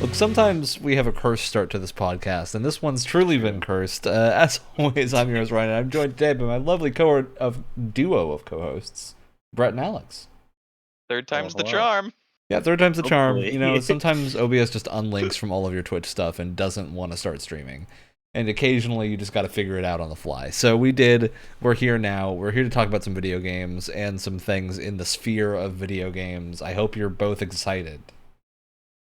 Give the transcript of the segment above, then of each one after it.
Look, sometimes we have a cursed start to this podcast, and this one's truly been cursed. As always, I'm yours, Ryan, and I'm joined today by my lovely duo of co-hosts, Brett and Alex. Third time's the hello. charm. Yeah, third time's the charm. Hopefully. You know, sometimes OBS just unlinks from all of your Twitch stuff and doesn't want to start streaming. And occasionally you just got to figure it out on the fly. So we did. We're here now. We're here to talk about some video games and some things in the sphere of video games. I hope you're both excited.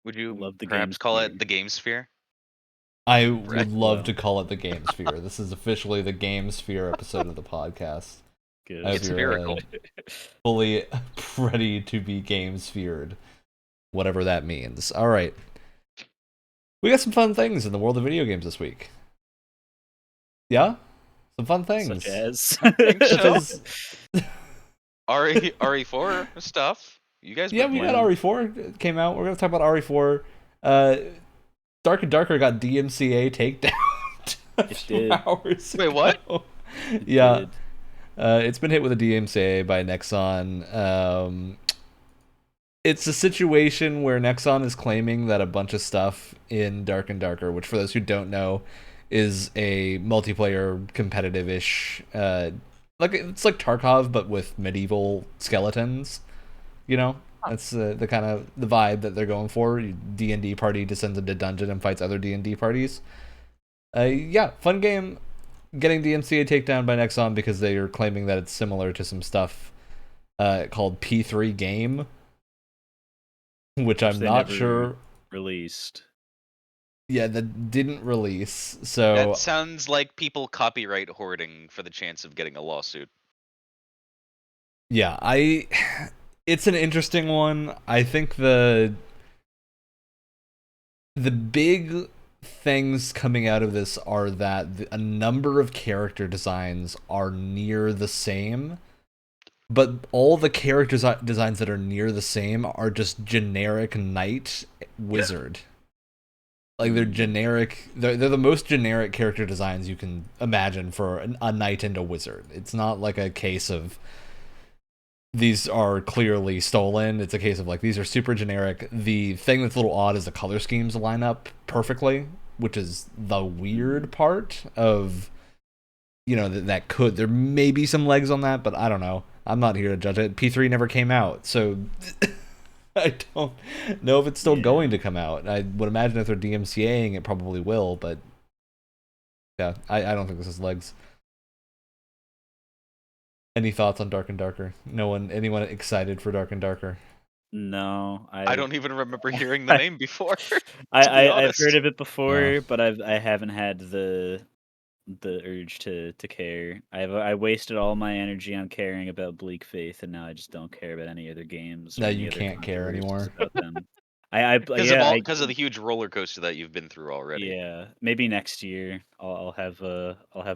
Would you Love the perhaps game call sphere. it the game sphere? I Brett, would love well. to call it the Game Sphere. This is officially the Game Sphere episode of the podcast. Good. I hope It's you're, miracle. fully ready to be Game Sphered, whatever that means. All right. We got some fun things in the world of video games this week. Yeah? Some fun things. Such as. think Such so. as- RE4 stuff. You guys yeah, been we playing? got RE4. It came out. We're going to talk about RE4. Dark and Darker got DMCA takedown a It few did. hours Wait, what? ago. It Yeah. did. It's been hit with a DMCA by Nexon. It's a situation where Nexon is claiming that a bunch of stuff in Dark and Darker, which for those who don't know, is a multiplayer competitive-ish, it's like Tarkov but with medieval skeletons. You know, that's the kind of the vibe that they're going for. D&D party descends into dungeon and fights other D&D parties. Yeah, fun game. Getting DMCA takedown by Nexon because they are claiming that it's similar to some stuff called P3 Game, which I'm they not never sure. Released. Yeah, that didn't release. So That sounds like people copyright hoarding for the chance of getting a lawsuit. yeah, it's an interesting one. I think the big things coming out of this are that a number of character designs are near the same, but all the character designs that are near the same are just generic knight wizard. Like they're generic. They're the most generic character designs you can imagine for a knight and a wizard. It's not like a case of these are clearly stolen. It's a case of like these are super generic. The thing that's a little odd is the color schemes line up perfectly, which is the weird part of, you know, that could, there may be some legs on that, but I don't know. I'm not here to judge it. P3 never came out, so I don't know if it's still going to come out. I would imagine if they're DMCAing, it probably will, but yeah, I don't think this has legs. Any thoughts on Dark and Darker? Anyone excited for Dark and Darker? No, I don't even remember hearing the name before. I've honest. heard of it before, Yeah. but I haven't had the urge to care. I wasted all my energy on caring about Bleak Faith, and now I just don't care about any other games. or Now any you other can't care controversies anymore. About them. Because of the huge roller coaster that you've been through already. Yeah, maybe next year I'll have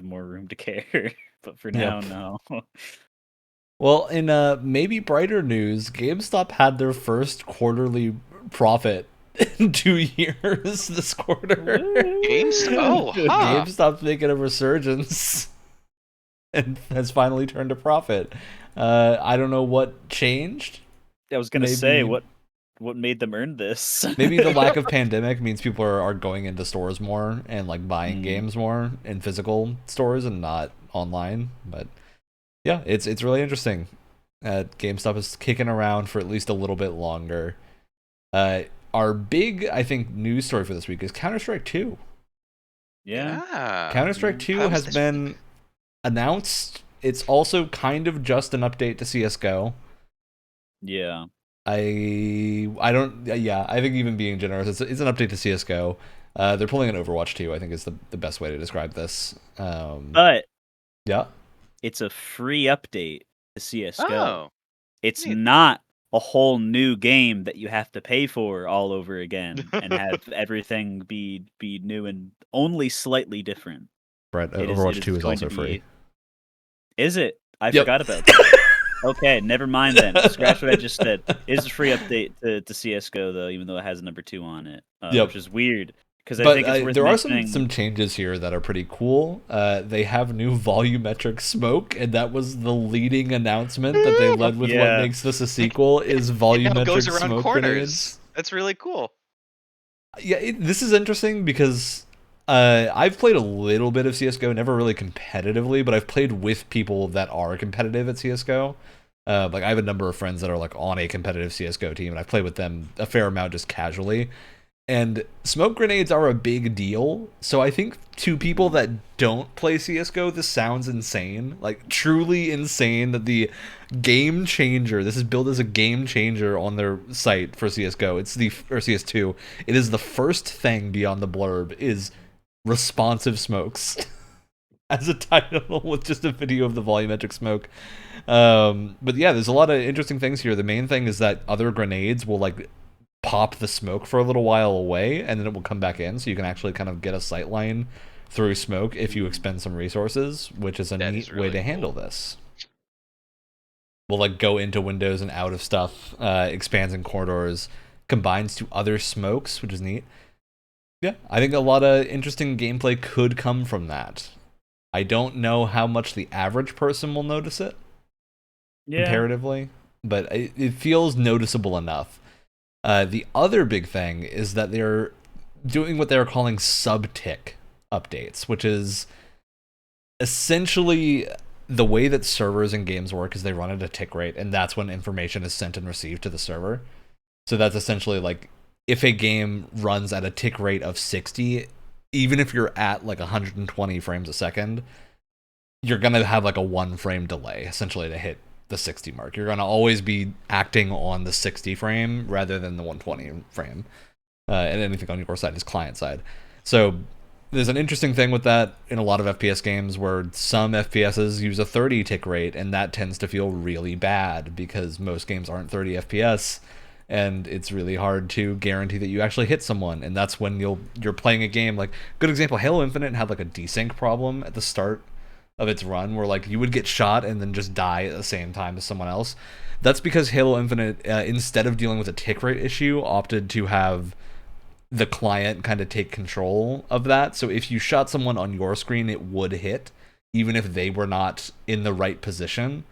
more room to care, but for Yep. now, no. Well, in maybe brighter news, GameStop had their first quarterly profit in 2 years this quarter. GameStop? Oh, huh. GameStop's making a resurgence and has finally turned a profit. I don't know what changed. I was gonna Maybe- say what made them earn this. Maybe the lack of pandemic means people are going into stores more and like buying games more in physical stores and not online. But yeah, it's really interesting. GameStop is kicking around for at least a little bit longer. Our big, I think, news story for this week is Counter-Strike 2. Yeah. Counter-Strike 2 How was has this been announced. It's also kind of just an update to CS:GO. Yeah. I think even being generous, it's an update to CS:GO. They're pulling an Overwatch 2, I think is the best way to describe this. But Yeah. it's a free update to CS:GO. Oh. It's neat. not a whole new game that you have to pay for all over again and have everything be new and only slightly different. Right, It Overwatch 2 is going also to free. be- Is it? I Yep. forgot about that. Okay, never mind then. Scratch what I just said. It is a free update to CS:GO though, even though it has a number 2 on it, Yep. which is weird. Because I But think it's worth there are mentioning. some changes here that are pretty cool. They have new volumetric smoke, and that was the leading announcement that they led with. Yeah. What makes this a sequel is volumetric It goes around smoke corners. grenades. That's really cool. Yeah, this is interesting because I've played a little bit of CS:GO, never really competitively, but I've played with people that are competitive at CS:GO. Like I have a number of friends that are like on a competitive CS:GO team, and I've played with them a fair amount just casually. And smoke grenades are a big deal. So I think to people that don't play CS:GO, this sounds insane. Like truly insane that the game changer, this is billed as a game changer on their site for CS:GO. It's the or CS2. It is the first thing beyond the blurb is responsive smokes as a title with just a video of the volumetric smoke. But yeah, there's a lot of interesting things here. The main thing is that other grenades will like pop the smoke for a little while away, and then it will come back in, so you can actually kind of get a sight line through smoke if you expend some resources, which is a That neat is way really to handle cool. this. Will like go into windows and out of stuff, expands in corridors, combines to other smokes, which is neat. Yeah, I think a lot of interesting gameplay could come from that. I don't know how much the average person will notice it Yeah. comparatively, but it feels noticeable enough. The other big thing is that they're doing what they're calling sub-tick updates, which is essentially the way that servers and games work is they run at a tick rate, and that's when information is sent and received to the server. So that's essentially like if a game runs at a tick rate of 60, even if you're at like 120 frames a second, you're going to have like a 1 frame delay essentially to hit the 60 mark. You're going to always be acting on the 60 frame rather than the 120 frame. And anything on your side is client side. So there's an interesting thing with that in a lot of FPS games where some FPSs use a 30 tick rate, and that tends to feel really bad because most games aren't 30 FPS, and it's really hard to guarantee that you actually hit someone. And that's when you're playing a game like good example, Halo Infinite had like a desync problem at the start of its run where like you would get shot and then just die at the same time as someone else. That's because Halo Infinite, instead of dealing with a tick rate issue, opted to have the client kind of take control of that. So if you shot someone on your screen, it would hit, even if they were not in the right position.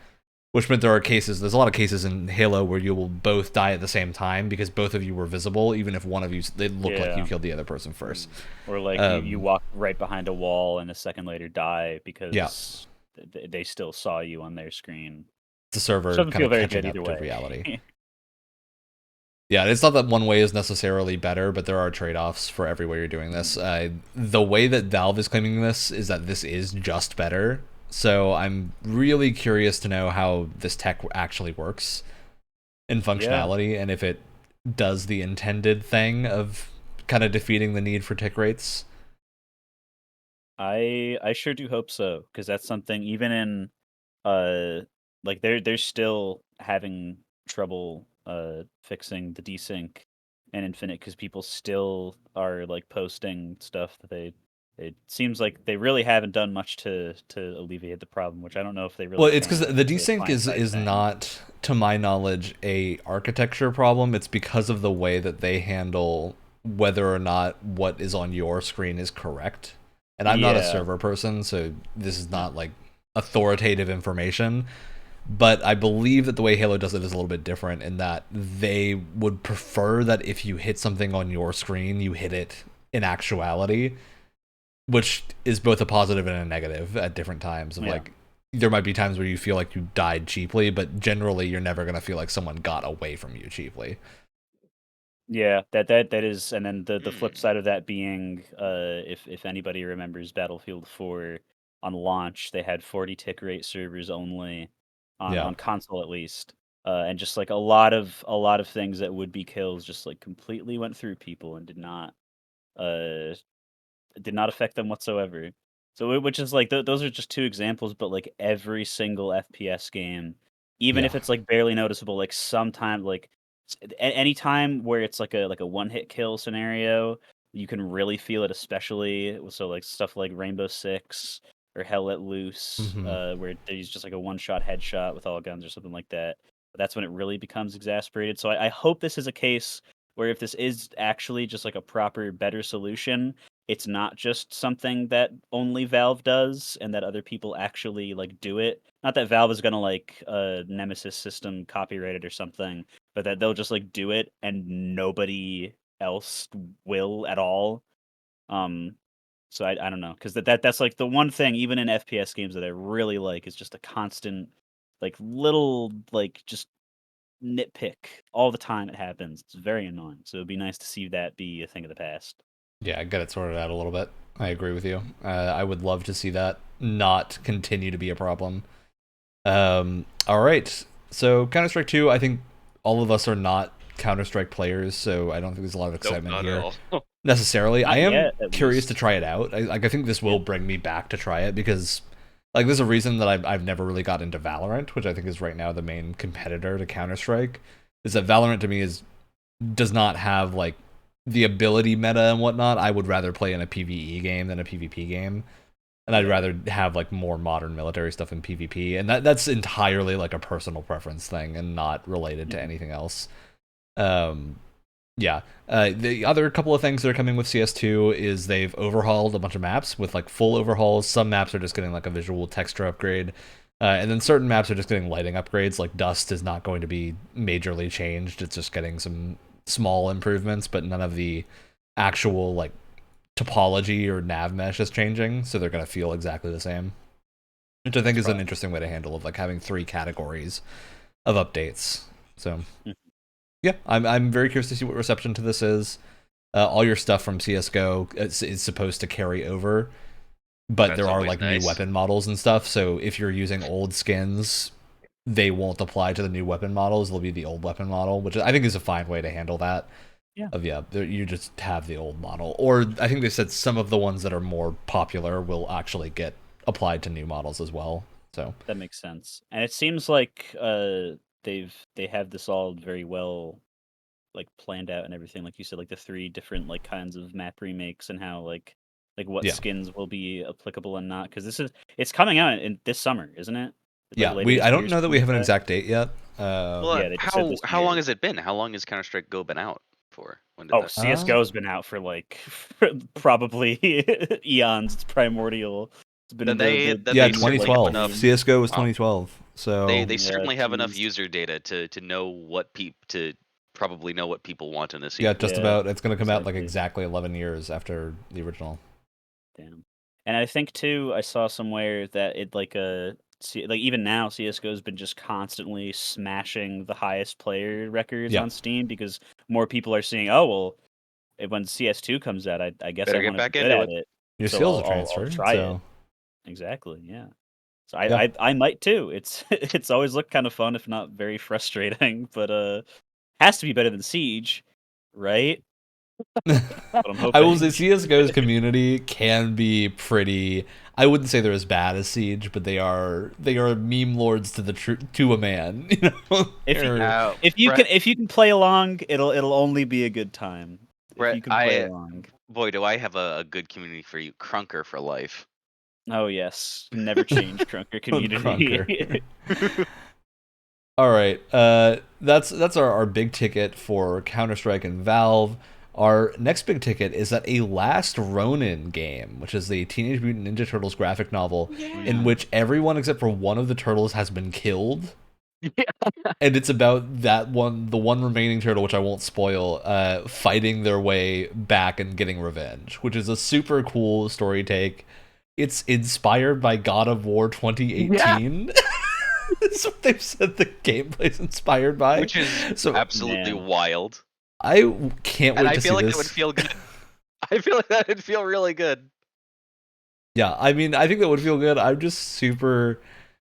Which meant there's a lot of cases in Halo where you will both die at the same time because both of you were visible, even if one of you, it looked like you killed the other person first. Or like you walk right behind a wall and a second later die because they still saw you on their screen. The server Doesn't kind feel of very catching good up either to way. reality. Yeah, it's not that one way is necessarily better, but there are trade-offs for every way you're doing this. The way that Valve is claiming this is that this is just better. So I'm really curious to know how this tech actually works in functionality and if it does the intended thing of kind of defeating the need for tick rates. I sure do hope so, because that's something even in like they're still having trouble fixing the desync and Infinite because people still are like posting stuff that they it seems like they really haven't done much to alleviate the problem, which I don't know if they really Well, it's because can. the It's a desync client side is thing. not, to my knowledge, a architecture problem. It's because of the way that they handle whether or not what is on your screen is correct. And I'm not a Yeah. server person, so this is not like authoritative information. But I believe that the way Halo does it is a little bit different in that they would prefer that if you hit something on your screen, you hit it in actuality, which is both a positive and a negative at different times. Of Yeah. like, there might be times where you feel like you died cheaply, but generally you're never gonna feel like someone got away from you cheaply. Yeah, that is, and then the flip Hmm. side of that being, if anybody remembers Battlefield 4 on launch, they had 40 tick rate servers only Yeah. on console at least, and just like a lot of things that would be kills just like completely went through people and uh did not affect them whatsoever. So which is like those are just two examples, but like every single FPS game, even Yeah. if it's like barely noticeable, like sometime like any time where it's like a one hit kill scenario, you can really feel it, especially so like stuff like Rainbow Six or Hell Let Loose, Mm-hmm. where there's just like a one shot headshot with all guns or something like that. But that's when it really becomes exasperated. So I hope this is a case where if this is actually just like a proper better solution, it's not just something that only Valve does and that other people actually like do it. Not that Valve is gonna like Nemesis system copyright it or something, but that they'll just like do it and nobody else will at all. So I don't know, because that's like the one thing even in FPS games that I really like is just a constant like little like just nitpick all the time it happens. It's very annoying. So it'd be nice to see that be a thing of the past. Yeah, get it sorted out a little bit. I agree with you. I would love to see that not continue to be a problem. All right. So Counter Strike 2, I think all of us are not Counter Strike players, so I don't think there's a lot of Nope, excitement not here at all. necessarily. I Not am yet, at curious to least. try it out. I think this will Yeah. bring me back to try it because like there's a reason that I've never really got into Valorant, which I think is right now the main competitor to Counter Strike. Is that Valorant to me does not have like the ability meta and whatnot. I would rather play in a PvE game than a PvP game. And I'd rather have like more modern military stuff in PvP. And that's entirely like a personal preference thing and not related to anything else. Um yeah. The other couple of things that are coming with CS2 is they've overhauled a bunch of maps with like full overhauls. Some maps are just getting like a visual texture upgrade. And then certain maps are just getting lighting upgrades. Like Dust is not going to be majorly changed. It's just getting some small improvements, but none of the actual like topology or nav mesh is changing. So they're going to feel exactly the same, which I think is an interesting way to handle of like having 3 categories of updates. So yeah, I'm very curious to see what reception to this is. All your stuff from CS:GO is supposed to carry over, but That's there are always like nice. new weapon models and stuff. So if you're using old skins, they won't apply to the new weapon models. They'll be the old weapon model, which I think is a fine way to handle that. Yeah. You just have the old model, or I think they said some of the ones that are more popular will actually get applied to new models as well. So That makes sense. And it seems like they have this all very well like planned out and everything. Like you said, like the 3 different like kinds of map remakes and how like what yeah, skins will be applicable and not. Because it's coming out in this summer, isn't it? Like yeah. later this I year, don't know that something we like have an that. exact date yet. Well, Yeah, they just said this how long year. has it been? How long has Counter Strike Go been out for? When did Oh, that? CS:GO's been out for like probably eons. It's primordial. It's been Then the Yeah, they main certainly like have 2012. enough. theme. CS:GO was Wow. 2012. So They Yeah, certainly have enough jeez. user data to know what to probably know what people want in a yeah, sequel. just Yeah, about. It's going to come out like exactly. exactly 11 years after the original. Damn. And I think too, I saw somewhere that it like like even now CS:GO's been just constantly smashing the highest player records Yeah, on Steam because more people are seeing, oh well, when CS2 comes out, I guess I Better get want to be back good into at it. it, your so skills are I'll transferred. try it. So Exactly, yeah. So yeah. I might too. It's it's always looked kind of fun, if not very frustrating, but has to be better than Siege, right? But I'm I will say hoping. CS:GO's community can be pretty. I wouldn't say they're as bad as Siege, but they are meme lords to to a man. You know, If you Brett, if you can play along, it'll only be a good time. If Brett, you can play along. boy, do I have a good community for you, Crunker for life. Oh yes, never change Crunker Crunker. community. All right, that's our big ticket for Counter Strike and Valve. Our next big ticket is that a Last Ronin game, which is the Teenage Mutant Ninja Turtles graphic novel, in which everyone except for one of the turtles has been killed. Yeah. And it's about the one remaining turtle, which I won't spoil, fighting their way back and getting revenge, which is a super cool story take. It's inspired by God of War 2018. That's what they've said the gameplay's inspired by. Which is So absolutely Man. wild. I can't And wait I to feel see like that would this. feel good. I feel like that would feel really good. Yeah, I mean, I think that would feel good. I'm just super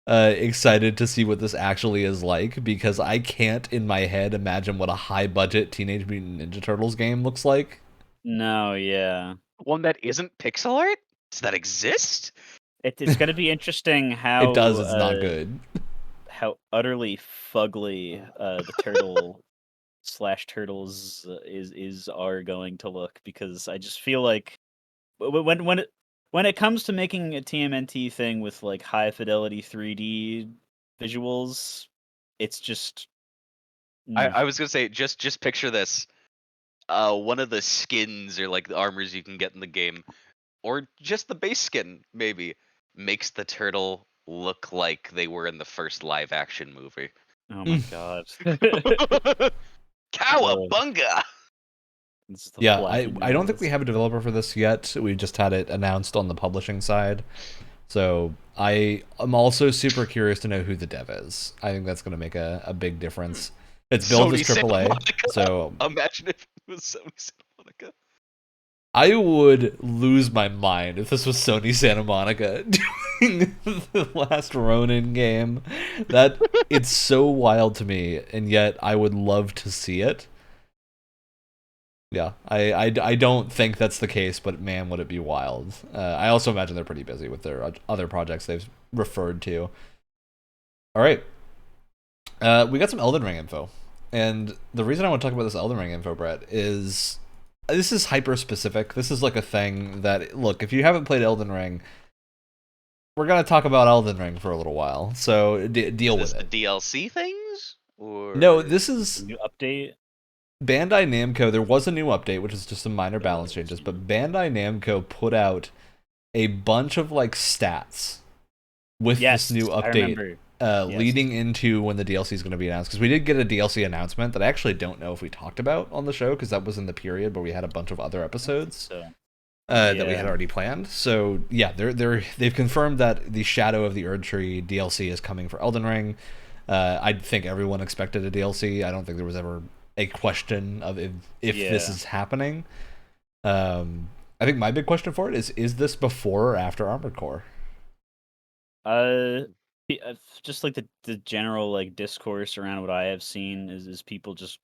excited to see what this actually is like because I can't in my head imagine what a high budget Teenage Mutant Ninja Turtles game looks like. No, yeah. One that isn't pixel art? Does that exist? It's gonna be interesting It does, it's not good. how utterly fugly the turtle slash turtles is are going to look because I just feel like when it comes to making a TMNT thing with like high fidelity 3D visuals, it's just I was gonna say just picture this. One of the skins or like the armors you can get in the game, or just the base skin maybe, makes the turtle look like they were in the first live action movie. oh my god. Uh, Cowabunga! Yeah, I don't think we have a developer for this yet. We just had it announced on the publishing side. So I'm also super curious to know who the dev is. I think that's going to make a big difference. It's billed as AAA, so imagine if it was Sony Santa Monica. I would lose my mind if this was Sony Santa Monica doing the last Ronin game. That it's so wild to me, and yet I would love to see it. Yeah, I don't think that's the case, but man, would it be wild. I also imagine they're pretty busy with their other projects they've referred to. All right. We got some Elden Ring info. And the reason I want to talk about this Elden Ring info, Brett, is this is hyper-specific. This is like a thing that, look, if you haven't played Elden Ring, we're going to talk about Elden Ring for a little while, so deal with it. The DLC things? Or... No, this is... New update? Bandai Namco, there was a new update, which is just some minor balance changes, but Bandai Namco put out a bunch of like stats with this new update leading into when the DLC is going to be announced. Because we did get a DLC announcement that I actually don't know if we talked about on the show, because that was in the period where we had a bunch of other episodes that we had already planned. So yeah, they've confirmed that the Shadow of the Erdtree DLC is coming for Elden Ring. I think everyone expected a DLC. I don't think there was ever a question of if this is happening. I think my big question for it is this before or after Armored Core? Just like the general like discourse around what I have seen is people just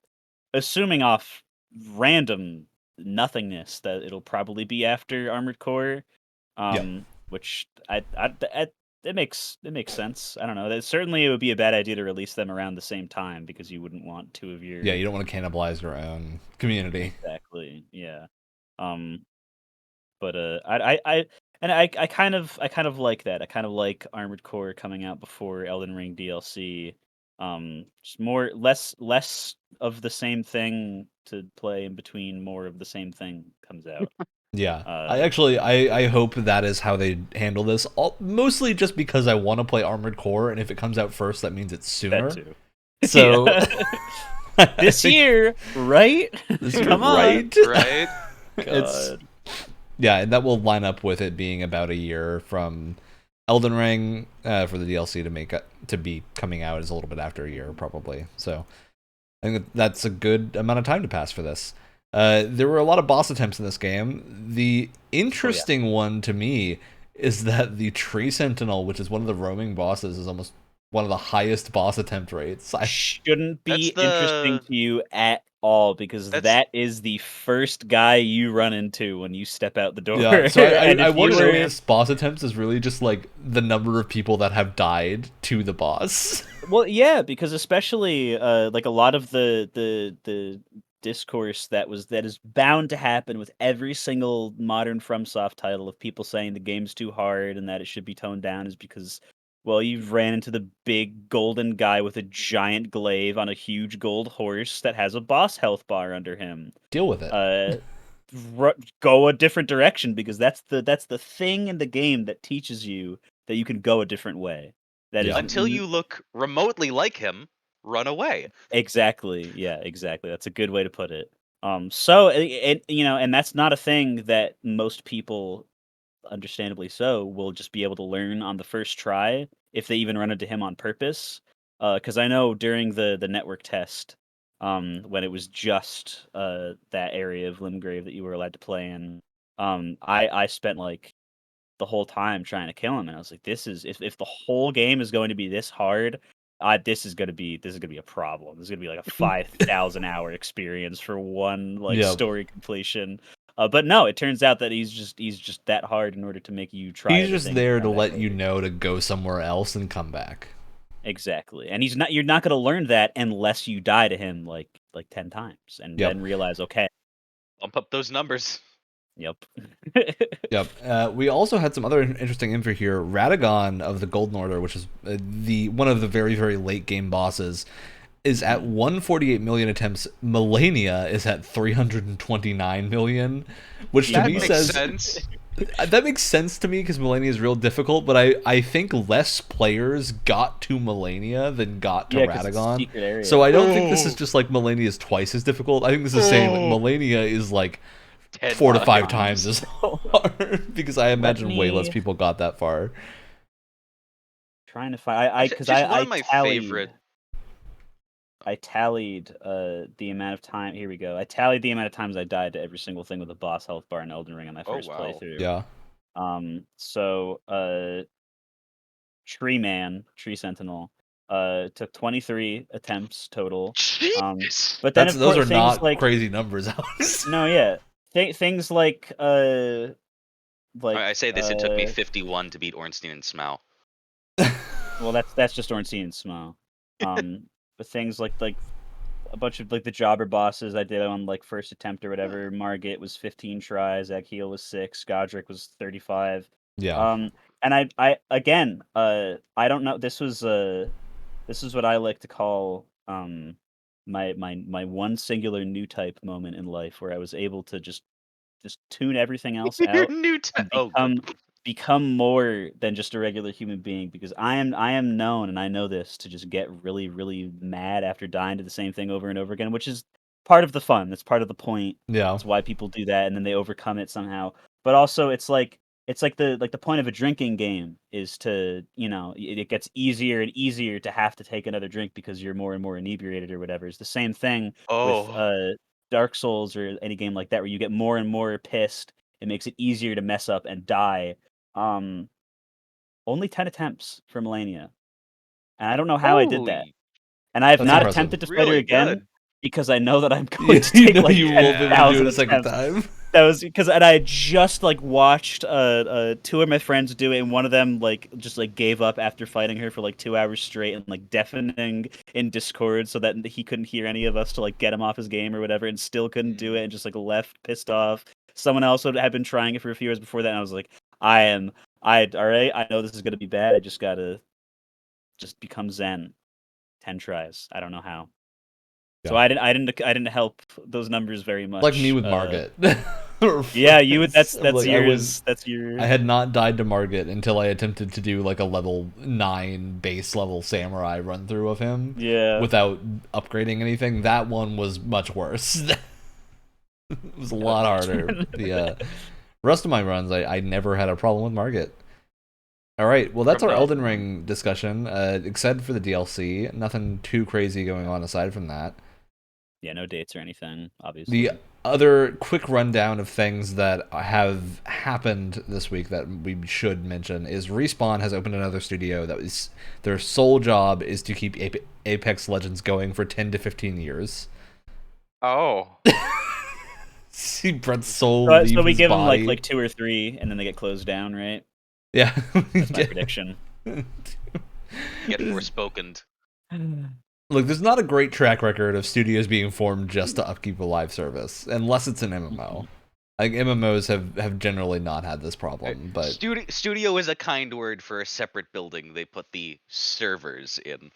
assuming off random nothingness that it'll probably be after Armored Core, which it makes sense. I don't know. Certainly, it would be a bad idea to release them around the same time because you wouldn't want two of your... Yeah, you don't want to cannibalize your own community. Exactly. Yeah. But I kind of like that. I kind of like Armored Core coming out before Elden Ring DLC. Just less of the same thing to play in between. More of the same thing comes out. Yeah, I hope that is how they handle this. Mostly just because I want to play Armored Core, and if it comes out first, that means it's sooner. That too. So this year, right? Come on, right? God. Yeah, and that will line up with it being about a year from Elden Ring for the DLC to be coming out is a little bit after a year probably. So I think that's a good amount of time to pass for this. There were a lot of boss attempts in this game. The interesting one to me is that the Tree Sentinel, which is one of the roaming bosses, is almost one of the highest boss attempt rates. Shouldn't be interesting to you at all because that is the first guy you run into when you step out the door. Yeah, so I wonder if this boss attempts is really just like the number of people that have died to the boss. Well, yeah, because especially like a lot of the discourse that is bound to happen with every single modern FromSoft title of people saying the game's too hard and that it should be toned down is because, well, you've ran into the big golden guy with a giant glaive on a huge gold horse that has a boss health bar under him. Deal with it. Go a different direction because that's the thing in the game that teaches you that you can go a different way. That is until you look remotely like him. Run away. Exactly. Yeah, exactly. That's a good way to put it. So and that's not a thing that most people, understandably so, will just be able to learn on the first try if they even run into him on purpose. Because I know during the network test, when it was just that area of Limgrave that you were allowed to play in, I spent like the whole time trying to kill him, and I was like, this is if the whole game is going to be this hard. This is gonna be a problem. This is gonna be like a 5,000 hour experience for one story completion. But no, it turns out that he's just that hard in order to make you try. He's just there to let you know to go somewhere else and come back. Exactly, and you're not gonna learn that unless you die to him like 10 times and then realize, okay, bump up those numbers. Yep. Yep. We also had some other interesting info here. Radagon of the Golden Order, which is one of the very, very late game bosses, is at 148 million attempts. Melania is at 329 million, which to me says sense. That makes sense to me because Millennia is real difficult, but I think less players got to Millennia than got to 'cause it's a Radagon. secret area. So I don't think this is just like Millennia is twice as difficult. I think this is saying like Millennia is like 4 to 5 times as hard because I imagine way less people got that far. Trying to find because one of my favorite. I tallied the amount of time. Here we go. I tallied the amount of times I died to every single thing with a boss health bar in Elden Ring on my first playthrough. Yeah. So Tree Sentinel, took 23 attempts total. But then those are not like, crazy numbers, Alex. No, yeah. Things like I say this. It took me 51 to beat Ornstein and Smough. Well, that's just Ornstein and Smough. But things like a bunch of like the jobber bosses I did on like first attempt or whatever. Margit was 15 tries. Akhil was 6. Godric was 35. Yeah. And I again, I don't know. This is what I like to call my one singular new type moment in life where I was able to just tune everything else out New type. Become more than just a regular human being, because I am known, and I know this, to just get really, really mad after dying to the same thing over and over again, which is part of the fun. That's part of the point. Yeah. That's why people do that, and then they overcome it somehow. But also, it's like the point of a drinking game is to, it gets easier and easier to have to take another drink because you're more and more inebriated or whatever. It's the same thing with Dark Souls or any game like that, where you get more and more pissed. It makes it easier to mess up and die. Only 10 attempts for Millennia, and I don't know how I did that. And I have not attempted to fight her again because I know that I'm going to take like you will be able to do it a second time. That was because, and I had just like watched 2 of my friends do it, and one of them like just like gave up after fighting her for like 2 hours straight and like deafening in Discord so that he couldn't hear any of us to like get him off his game or whatever, and still couldn't do it, and just like left pissed off. Someone else had been trying it for a few years before that, and I was like, all right, I know this is gonna be bad. I just gotta become zen. 10 tries. I don't know how. Yeah. So I didn't help those numbers very much. Like me with Margit. Yeah, you would. That's like yours. That's your. I had not died to Margit until I attempted to do like a level 9 base level samurai run through of him. Yeah. Without upgrading anything. That one was much worse. It was a lot harder. The rest of my runs, I never had a problem with Margit. All right, well that's our Elden Ring discussion. Except for the DLC, nothing too crazy going on aside from that. Yeah, no dates or anything, obviously. The other quick rundown of things that have happened this week that we should mention is Respawn has opened another studio that was their sole job is to keep Apex Legends going for 10 to 15 years. Oh. See Brett's soul. So we give them like 2 or 3, and then they get closed down, right? Yeah, that's my prediction. Get Forspoken. Look, there's not a great track record of studios being formed just to upkeep a live service, unless it's an MMO. Like MMOs have generally not had this problem, but studio is a kind word for a separate building. They put the servers in.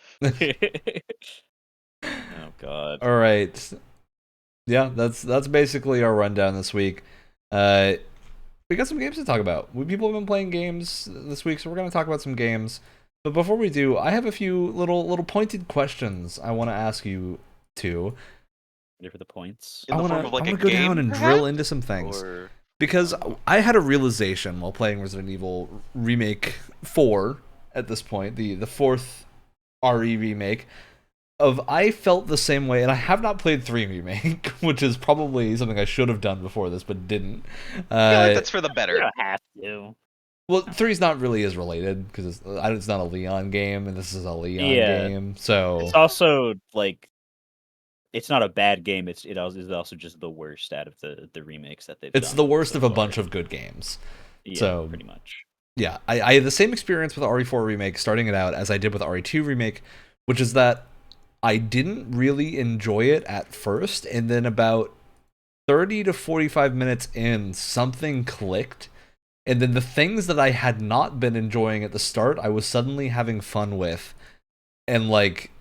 Oh God! All right, yeah, that's basically our rundown this week. We got some games to talk about. People have been playing games this week, so we're going to talk about some games. But before we do, I have a few little pointed questions I want to ask you two. Ready for the points? I want to go down and drill into some things. Because I had a realization while playing Resident Evil Remake 4 at this point, the 4th RE remake, I felt the same way, and I have not played 3 Remake, which is probably something I should have done before this, but didn't. I feel like that's for the better. You don't have to. Well, 3's not really as related, because it's not a Leon game, and this is a Leon game, so... It's also, like, it's not a bad game, it's also just the worst out of the remakes that they've done. It's the worst of a bunch of good games. Yeah, so, pretty much. Yeah, I had the same experience with RE4 Remake starting it out as I did with RE2 Remake, which is that I didn't really enjoy it at first, and then about 30 to 45 minutes in, something clicked, and then the things that I had not been enjoying at the start, I was suddenly having fun with, and like,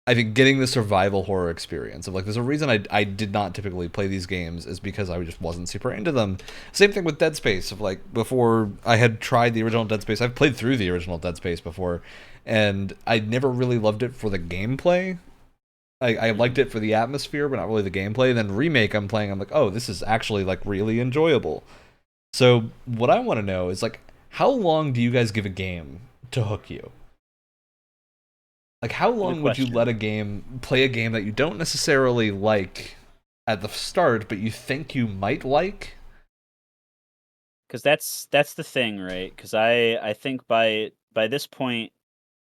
I think getting the survival horror experience of like, there's a reason I did not typically play these games is because I just wasn't super into them. Same thing with Dead Space. Of like, before I had tried the original Dead Space, I've played through the original Dead Space before, and I never really loved it for the gameplay. I liked it for the atmosphere, but not really the gameplay. Then Remake, I'm playing, I'm like, oh, this is actually like really enjoyable. So what I want to know is like, how long do you guys give a game to hook you? Like, how long would you let a game play a game that you don't necessarily like at the start, but you think you might like? Because that's the thing, right? Because I think by this point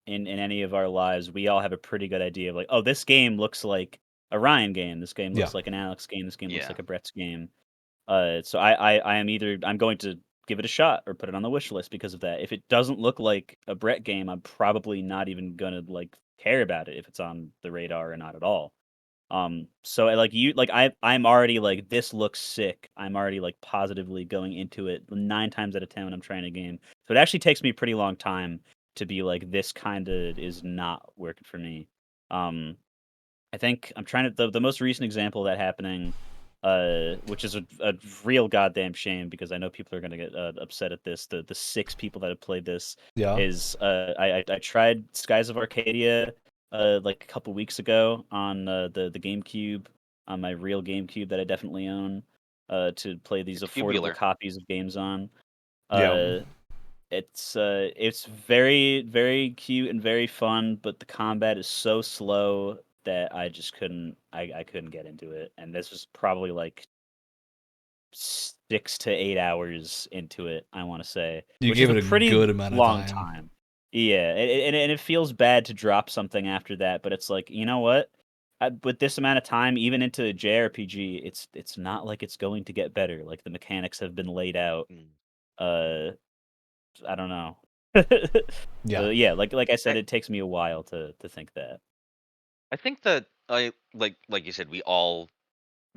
in any of our lives, we all have a pretty good idea of like, oh, this game looks like a Ryan game. This game looks Yeah. like an Alex game. This game looks Yeah. like a Brett's game. So I am either I'm going to give it a shot or put it on the wish list because of that. If it doesn't look like a Brett game, I'm probably not even gonna like care about it if it's on the radar or not at all. So like you like I'm already like this looks sick. I'm already like positively going into it 9 times out of 10 when I'm trying a game. So it actually takes me a pretty long time to be like this kind of is not working for me. Um I think I'm trying to the most recent example of that happening, which is a real goddamn shame because I know people are gonna get upset at this. The 6 people that have played this Yeah. is I tried Skies of Arcadia like a couple weeks ago on the GameCube on my real GameCube that I definitely own to play these It's affordable tubular. copies of games on. Yeah. Uh, it's very very cute and very fun, but the combat is so slow that I just I couldn't get into it. And this was probably like 6 to 8 hours into it, I want to say, You which is gave a it a pretty good amount of long time. time. Yeah, and it feels bad to drop something after that, but it's like, you know what? With this amount of time, even into a JRPG, it's not like it's going to get better. Like the mechanics have been laid out. Mm. Uh, I don't know. Yeah. So yeah, like I said, I, it takes me a while to think that. I think that I like you said, we all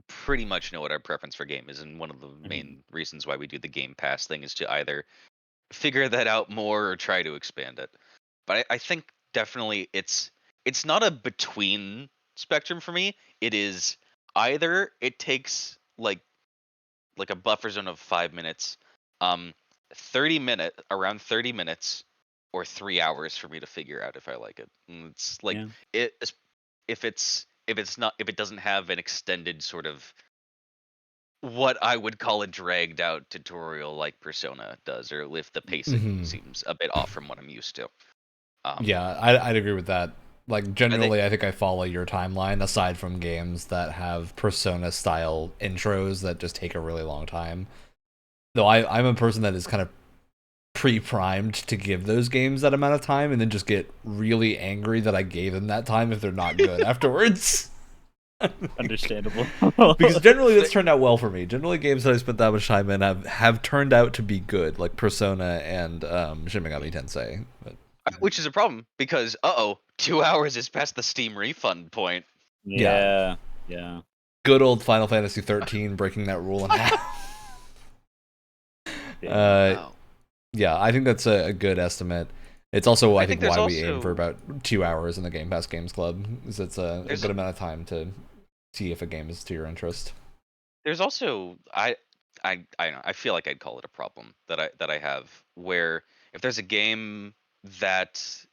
pretty much know what our preference for game is, and one of the Mhm. main reasons why we do the Game Pass thing is to either figure that out more or try to expand it. But I think definitely it's not a between spectrum for me. It is either it takes like a buffer zone of 5 minutes, um, around 30 minutes, or 3 hours for me to figure out if I like it. And it's like Yeah, if it doesn't have an extended sort of what I would call a dragged out tutorial like Persona does, or if the pacing Hmm. seems a bit off from what I'm used to. Um, Yeah, I'd agree with that. Like, I think generally, I think I follow your timeline, aside from games that have Persona style intros that just take a really long time. Though I'm a person that is kind of pre-primed to give those games that amount of time and then just get really angry that I gave them that time if they're not good afterwards. understandable. Because generally that's turned out well for me. Generally games that I spent that much time in have turned out to be good, like Persona and Shin Megami Tensei. But, which is a problem because 2 hours is past the Steam refund point. yeah, Yeah, yeah. good old Final Fantasy 13 breaking that rule in half. Damn. uh, Oh, yeah, I think that's a good estimate. It's also, I I think think, there's why we aim for also about 2 hours in the Game Pass Games Club, is it's a there's good amount of time to see if a game is to your interest. there's also I don't know, I feel like I'd call it a problem that I have where if there's a game that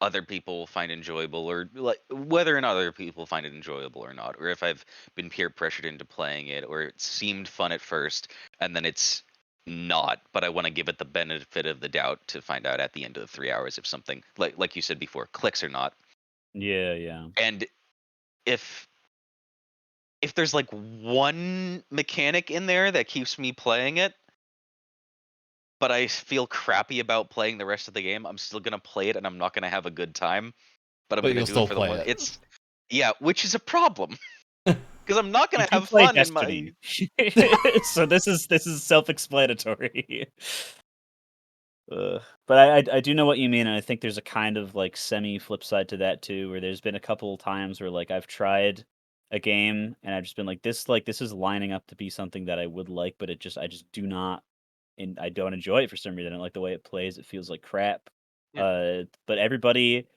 other people find enjoyable, or like whether or not other people find it enjoyable or not, or if I've been peer pressured into playing it, or it seemed fun at first and then it's not, but I want to give it the benefit of the doubt to find out at the end of the 3 hours if something like you said before clicks or not. Yeah, yeah. And if there's like one mechanic in there that keeps me playing it, but I feel crappy about playing the rest of the game, I'm still gonna play it and I'm not gonna have a good time. But I'm But gonna you'll do it still for the play one. it. It's yeah, which is a problem because I'm not You gonna do have play fun in my. Destiny. So this is self-explanatory. But I do know what you mean, and I think there's a kind of like semi flip side to that too, where there's been a couple of times where like I've tried a game and I've just been like this is lining up to be something that I would like, but I just do not, and I don't enjoy it for some reason. I don't like the way it plays. It feels like crap. Yeah. But everybody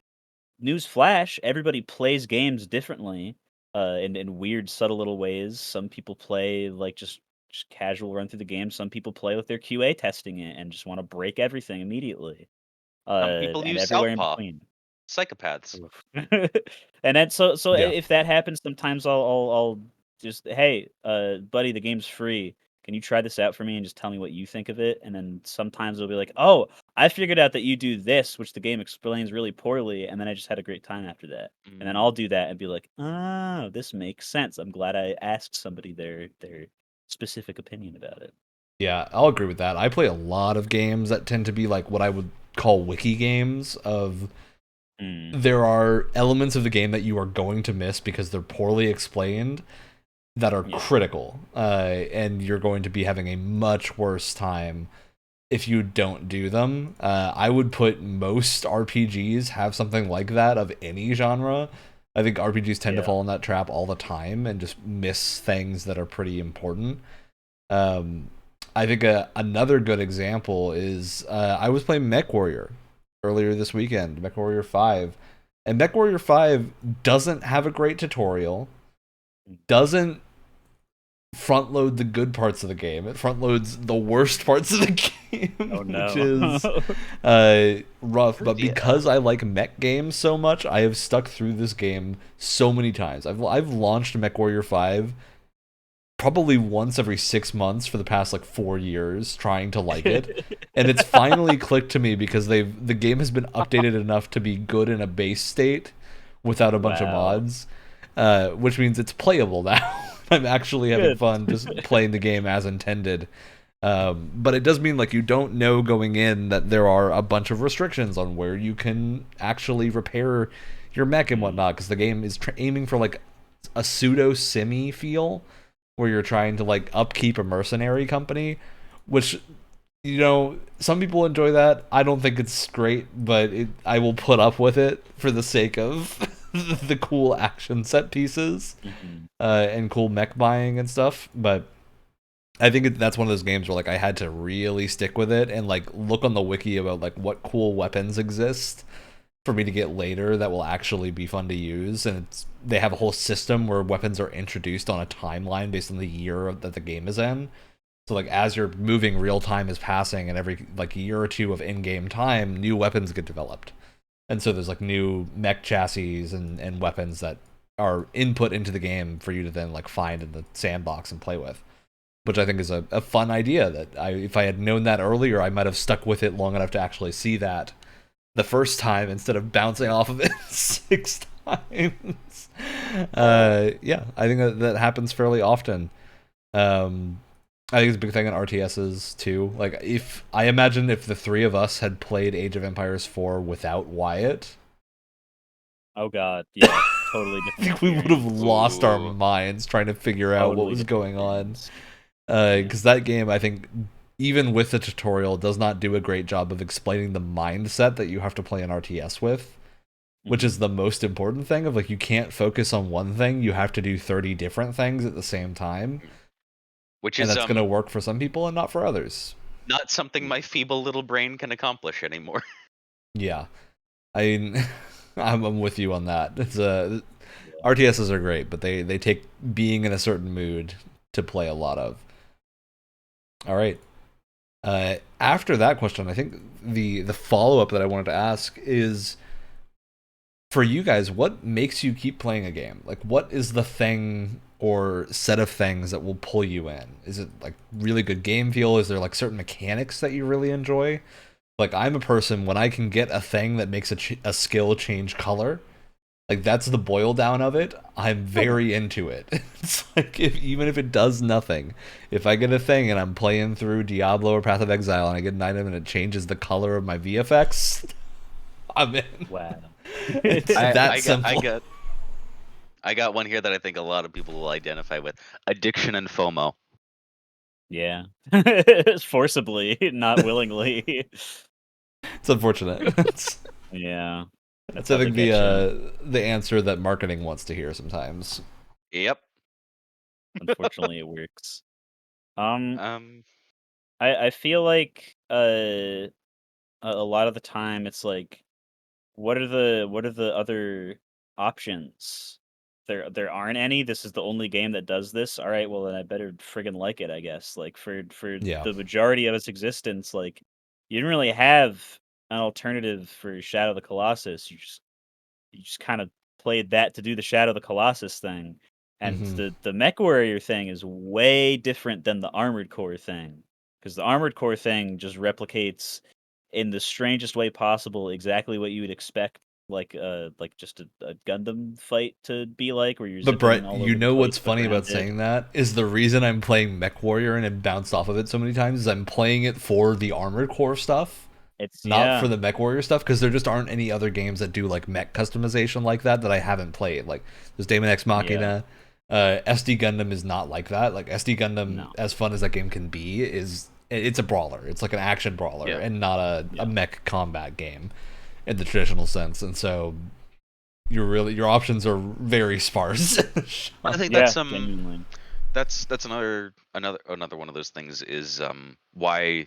news flash, everybody plays games differently, in weird, subtle little ways. Some people play like just casual run through the game. Some people play with their QA testing it and just want to break everything immediately. Some people And use everywhere in Southpaw. between. Psychopaths. And then so Yeah. if that happens, sometimes I'll just, hey, buddy, the game's free. Can you try this out for me and just tell me what you think of it? And then sometimes it'll be like, oh, I figured out that you do this, which the game explains really poorly, and then I just had a great time after that. And then I'll do that and be like, oh, this makes sense. I'm glad I asked somebody their specific opinion about it. Yeah, I'll agree with that. I play a lot of games that tend to be like what I would call wiki games of there are elements of the game that you are going to miss because they're poorly explained that are critical, and you're going to be having a much worse time if you don't do them. I would put most RPGs have something like that of any genre. I think RPGs tend to fall in that trap all the time and just miss things that are pretty important. I think another good example is I was playing MechWarrior earlier this weekend, MechWarrior 5. And MechWarrior 5 doesn't have a great tutorial, doesn't front load the good parts of the game. It front loads the worst parts of the game, which is rough. But because I like mech games so much, I have stuck through this game so many times. I've launched MechWarrior 5 probably once every 6 months for the past like 4 years, trying to like it, and it's finally clicked to me because the game has been updated enough to be good in a base state without a bunch of mods, which means it's playable now. I'm actually having fun just playing the game as intended. But it does mean like you don't know going in that there are a bunch of restrictions on where you can actually repair your mech and whatnot, because the game is aiming for like a pseudo simi feel where you're trying to like upkeep a mercenary company, which, you know, some people enjoy that. I don't think it's great, but I will put up with it for the sake of the cool action set pieces and cool mech buying and stuff. But I think that's one of those games where like I had to really stick with it and like look on the wiki about like what cool weapons exist for me to get later that will actually be fun to use. And they have a whole system where weapons are introduced on a timeline based on the year that the game is in. So like as you're moving, real time is passing, and every like year or two of in-game time, new weapons get developed. And so there's like new mech chassis and weapons that are input into the game for you to then like find in the sandbox and play with, which I think is a fun idea that if I had known that earlier, I might have stuck with it long enough to actually see that the first time instead of bouncing off of it 6 times. Yeah, I think that happens fairly often. I think it's a big thing on RTSs too. Like if the three of us had played Age of Empires 4 without Wyatt, oh god, yeah, totally different. I think we would have lost our minds trying to figure out what was going on. Because that game, I think, even with the tutorial, does not do a great job of explaining the mindset that you have to play an RTS with, which is the most important thing. Of like, you can't focus on one thing; you have to do 30 different things at the same time. And that's going to work for some people and not for others. Not something my feeble little brain can accomplish anymore. Yeah, I'm with you on that. It's RTSs are great, but they take being in a certain mood to play a lot of. All right. After that question, I think the follow-up that I wanted to ask is, for you guys, what makes you keep playing a game? Like, what is the thing or set of things that will pull you in? Is it like really good game feel? Is there like certain mechanics that you really enjoy? Like, I'm a person, when I can get a thing that makes a skill change color, like that's the boil down of it, I'm very into it. It's like even if it does nothing, if I get a thing and I'm playing through Diablo or Path of Exile and I get an item and it changes the color of my VFX, I'm in. Wow. It's that simple. I got one here that I think a lot of people will identify with: addiction and FOMO. Yeah. Forcibly, not willingly. It's unfortunate. Yeah. That's I think the answer that marketing wants to hear sometimes. Yep. Unfortunately, it works. I feel like a lot of the time it's like what are the other options? There aren't any. This is the only game that does this. All right, well then I better friggin' like it, I guess. Like for Yeah. the majority of its existence, like you didn't really have an alternative for Shadow of the Colossus. You just kind of played that to do the Shadow of the Colossus thing. And Mm-hmm. the Mech Warrior thing is way different than the Armored Core thing. Because the Armored Core thing just replicates in the strangest way possible exactly what you would expect like just a Gundam fight to be like, where you're But zipping Brett, all you over the know place what's but funny about grounded. saying that is the reason I'm playing Mech Warrior and have bounced off of it so many times is I'm playing it for the Armored Core stuff, It's not for yeah. the Mech Warrior stuff, because there just aren't any other games that do like mech customization like that I haven't played. Like there's Daemon X Yeah. Machina. SD Gundam is not like that. Like SD Gundam, No. as fun as that game can be, it's a brawler. It's like an action brawler Yeah. and not a Yeah. mech combat game in the traditional sense. And so your options are very sparse. I think Yeah, genuinely. that's another one of those things is why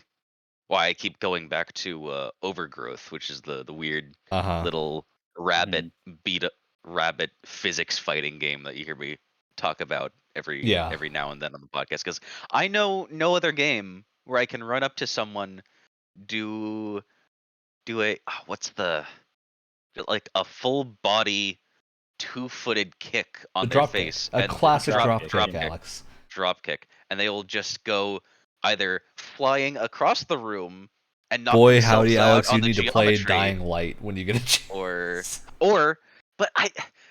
I keep going back to Overgrowth, which is the weird Uh-huh. little rabbit beat up rabbit physics fighting game that you hear me talk about Yeah. every now and then on the podcast, because I know no other game where I can run up to someone, do a what's the like a full body 2-footed kick The on their drop kick. face, A and classic drop Dropkick, kick, yeah. Alex. drop kick, and they will just go either flying across the room and knock Boy, howdy, themselves out Alex, on you the need to play geometry, Dying Light when you get a or chance. but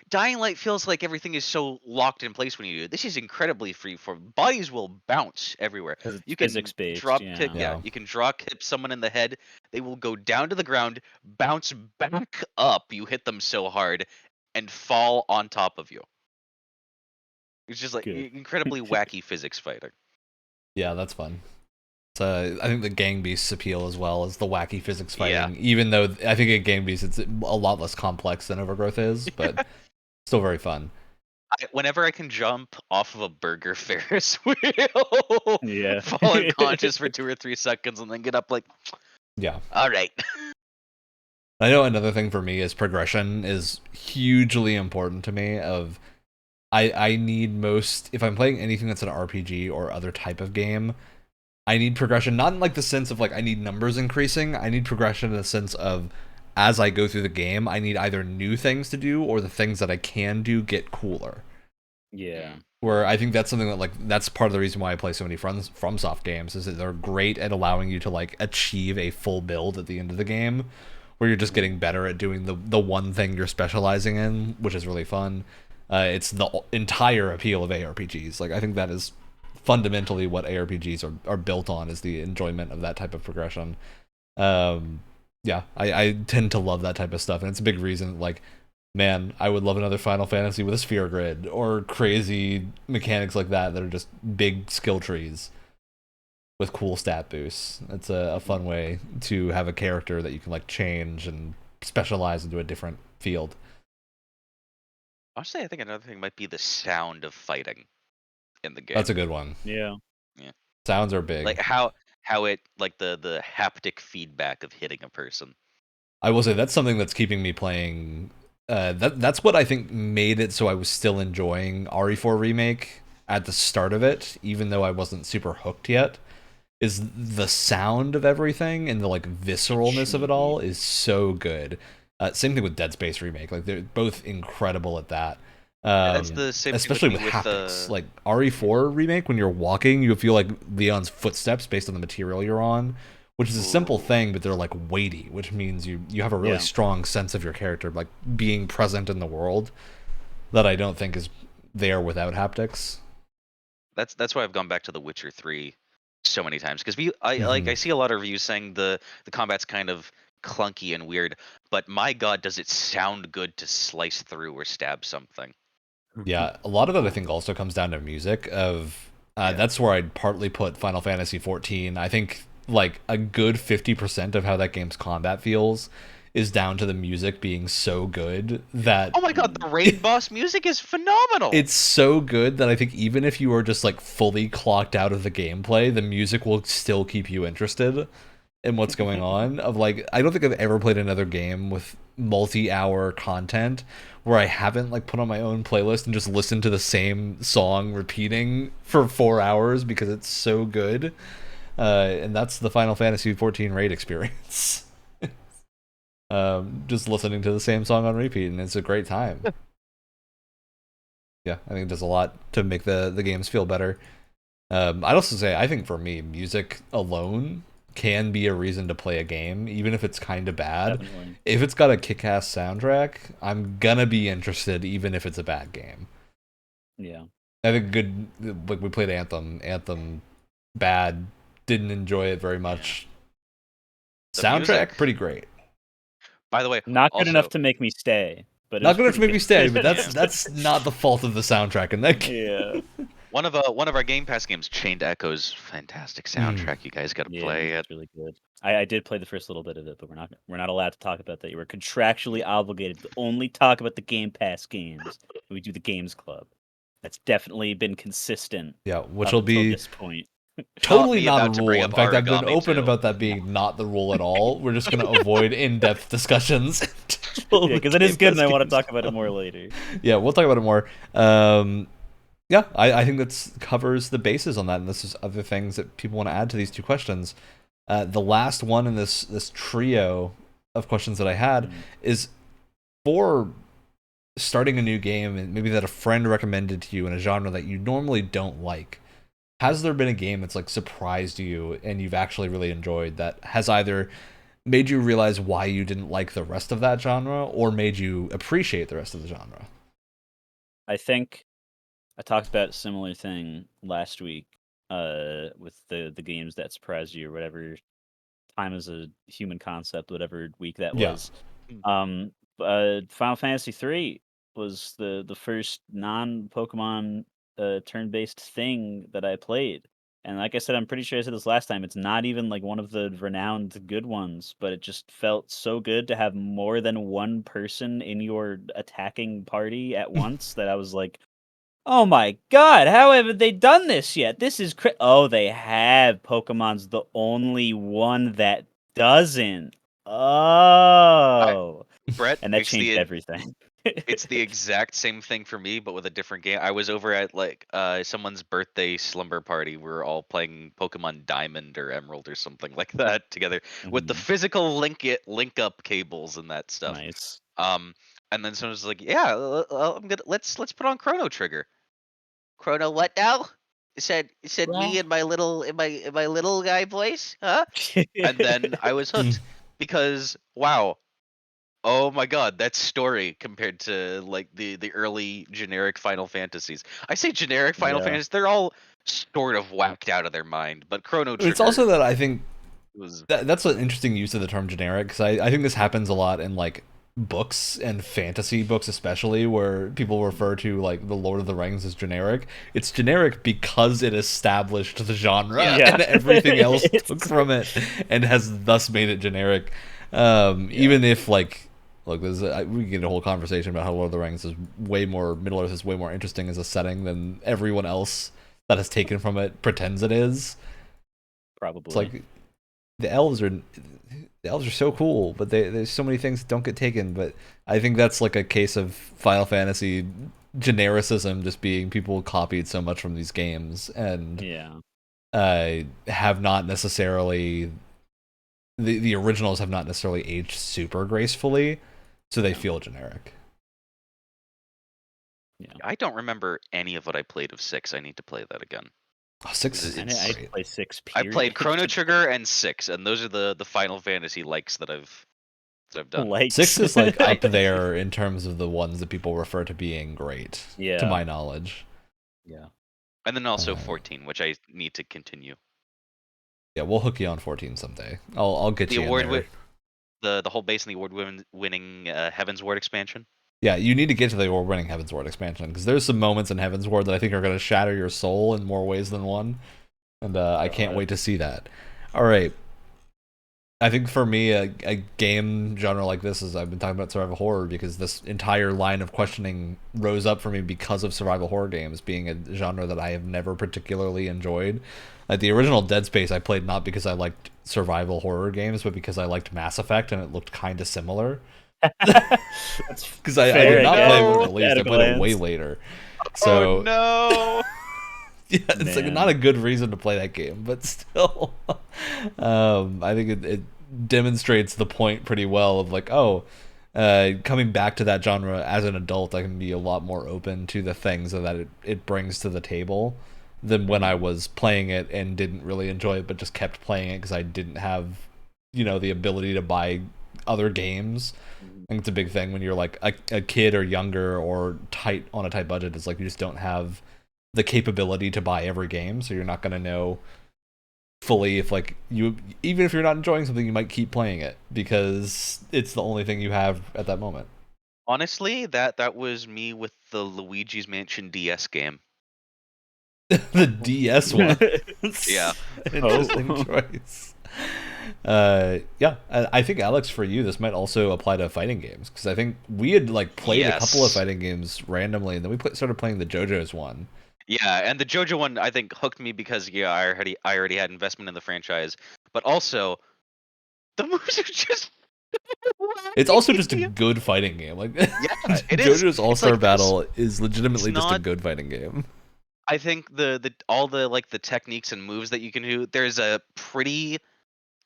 Dying Light feels like everything is so locked in place when you do it. This is incredibly free form. Bodies will bounce everywhere. Because it's You physics can based, drop kick, yeah. yeah, Yeah. you can drop kick someone in the head. They will go down to the ground, bounce back up. You hit them so hard, and fall on top of you. It's just like Good. incredibly wacky physics fighting. Yeah, that's fun. So I think the Gang Beasts appeal as well as the wacky physics Yeah. fighting, even though I think in Gang Beasts it's a lot less complex than Overgrowth is, but still very fun. Whenever I can jump off of a burger Ferris wheel, Yeah. fall unconscious for 2 or 3 seconds, and then get up like, Yeah. all right. I know another thing for me is progression is hugely important to me. I need most, if I'm playing anything that's an RPG or other type of game, I need progression, not in like the sense of like I need numbers increasing. I need progression in the sense of as I go through the game, I need either new things to do or the things that I can do get cooler. Yeah. Where I think that's something that like that's part of the reason why I play so many FromSoft games is that they're great at allowing you to like achieve a full build at the end of the game, where you're just getting better at doing the one thing you're specializing in, which is really fun. It's the entire appeal of ARPGs. Like I think that is fundamentally what ARPGs are built on, is the enjoyment of that type of progression. Yeah, I tend to love that type of stuff, and it's a big reason. Like, man, I would love another Final Fantasy with a sphere grid or crazy mechanics like that are just big skill trees with cool stat boosts. It's a fun way to have a character that you can like change and specialize into a different field. Honestly, I think another thing might be the sound of fighting in the game. That's a good one. Yeah. Sounds are big. Like how it like the haptic feedback of hitting a person. I will say that's something that's keeping me playing. That's what I think made it so I was still enjoying RE4 Remake at the start of it, even though I wasn't super hooked yet. Is the sound of everything and the like visceralness of it all is so good. Same thing with Dead Space Remake. Like they're both incredible at that. That's the same Especially thing with with haptics. Like RE4 Remake, when you're walking, you feel like Leon's footsteps based on the material you're on, which is a simple thing, but they're like weighty, which means you have a really strong sense of your character, like being present in the world, that I don't think is there without haptics. That's why I've gone back to The Witcher 3 so many times, because I see a lot of reviews saying the combat's kind of clunky and weird, but my god, does it sound good to slice through or stab something. Yeah, a lot of that I think also comes down to music. That's where I'd partly put Final Fantasy 14. I think like a good 50% of how that game's combat feels is down to the music being so good that Oh my god, the raid boss music is phenomenal. it's so good that I think even if you are just like fully clocked out of the gameplay, the music will still keep you interested. in what's going on. Of like, I don't think I've ever played another game with multi-hour content where I haven't like put on my own playlist and just listened to the same song repeating for 4 hours because it's so good. And that's the Final Fantasy XIV raid experience. Just listening to the same song on repeat, and it's a great time. Yeah, I think it does a lot to make the games feel better. I'd also say, I think for me, music alone can be a reason to play a game, even if it's kind of bad. Definitely. If it's got a kick-ass soundtrack, I'm gonna be interested, even if it's a bad game. Yeah. I think good, like we played Anthem, bad, didn't enjoy it very much. The Soundtrack, music- pretty great. By the way, Not good also, enough to make me stay, but it Not was good enough to pretty make me good. stay, but that's not the fault of the soundtrack in that game. Yeah. one of our Game Pass games, Chained Echoes, fantastic soundtrack. You guys got to play it. It's really good. I did play the first little bit of it, but we're not allowed to talk about that. You were contractually obligated to only talk about the Game Pass games. We do the Games Club. That's definitely been consistent. Yeah, which up will until be this point. totally me not about a to rule. bring In up fact, I've been Origami open too. about that being not the rule at all. We're just going to avoid in-depth discussions. Yeah, because it is good, and I want to talk about it more later. Yeah, we'll talk about it more. Yeah, I think that covers the bases on that, and this is other things that people want to add to these two questions. The last one in this trio of questions that I had is for starting a new game, and maybe that a friend recommended to you in a genre that you normally don't like. Has there been a game that's like surprised you and you've actually really enjoyed that has either made you realize why you didn't like the rest of that genre or made you appreciate the rest of the genre? I think I talked about a similar thing last week with the games that surprised you or whatever. Time as a human concept, whatever week that Yeah. was. Final Fantasy III was the first non-Pokemon turn-based thing that I played. And like I said, I'm pretty sure I said this last time, it's not even like one of the renowned good ones, but it just felt so good to have more than one person in your attacking party at once that I was like, oh my god, how haven't they done this yet? This is oh, they have. Pokemon's the only one that doesn't. Oh. Brett, And that changed everything. It's the exact same thing for me, but with a different game. I was over at like someone's birthday slumber party. We were all playing Pokemon Diamond or Emerald or something like that together with the physical link up cables and that stuff. Nice. And then someone was like, "Yeah, I'm gonna let's put on Chrono Trigger." Chrono what now? It said me in my little little guy voice, huh? And then I was hooked because wow. Oh my god, that story compared to like the early generic Final Fantasies. I say generic Final Fantasies, they're all sort of whacked out of their mind, but Chrono Trigger It's also that I think was that's an interesting use of the term generic, because I think this happens a lot in like books and fantasy books especially, where people refer to like the Lord of the Rings as generic. It's generic because it established the genre and everything else took from it and has thus made it generic. Even if like, look, we can get a whole conversation about how Lord of the Rings is way more, Middle Earth is way more interesting as a setting than everyone else that has taken from it pretends it is. Probably. It's like the elves are so cool, but there's so many things that don't get taken. But I think that's like a case of Final Fantasy genericism, just being people copied so much from these games and have not necessarily the originals have not necessarily aged super gracefully, so they feel generic. Yeah. I don't remember any of what I played of 6. I need to play that again. Oh, 6 is I play 6. I played Chrono Trigger and 6, and those are the Final Fantasy likes that I've done. 6 is like up there in terms of the ones that people refer to being great, to my knowledge. Yeah. And then also 14, which I need to continue. Yeah, we'll hook you on 14 someday. I'll get the you award in there. The whole base and the award-winning Heaven's Ward expansion. Yeah, you need to get to the award-winning Heaven's Ward expansion, because there's some moments in Heaven's Ward that I think are going to shatter your soul in more ways than one, and I can't wait to see that. All right. I think for me, a game genre like this is, I've been talking about survival horror, because this entire line of questioning rose up for me because of survival horror games being a genre that I have never particularly enjoyed. Like the original Dead Space I played not because I liked survival horror games, but because I liked Mass Effect and it looked kind of similar. Because I did not play it when it released. I played it way later. So, oh no! yeah, it's like not a good reason to play that game, but still, I think it demonstrates the point pretty well of like, coming back to that genre as an adult, I can be a lot more open to the things that it brings to the table than when I was playing it and didn't really enjoy it, but just kept playing it because I didn't have, the ability to buy other games. I think it's a big thing when you're like a kid or younger or on a tight budget. It's like you just don't have the capability to buy every game, so you're not going to know fully if even if you're not enjoying something, you might keep playing it because it's the only thing you have at that moment. Honestly, that was me with the Luigi's Mansion DS game. The DS one. Yeah. Interesting choice. Yeah, I think Alex, for you, this might also apply to fighting games because I think we had played a couple of fighting games randomly, and then we started playing the JoJo's one. Yeah, and the JoJo one I think hooked me because I already had investment in the franchise, but also the moves are just. It's also just a good fighting game. JoJo's All-Star Battle is legitimately just a good fighting game. I think all the techniques and moves that you can do, there's a pretty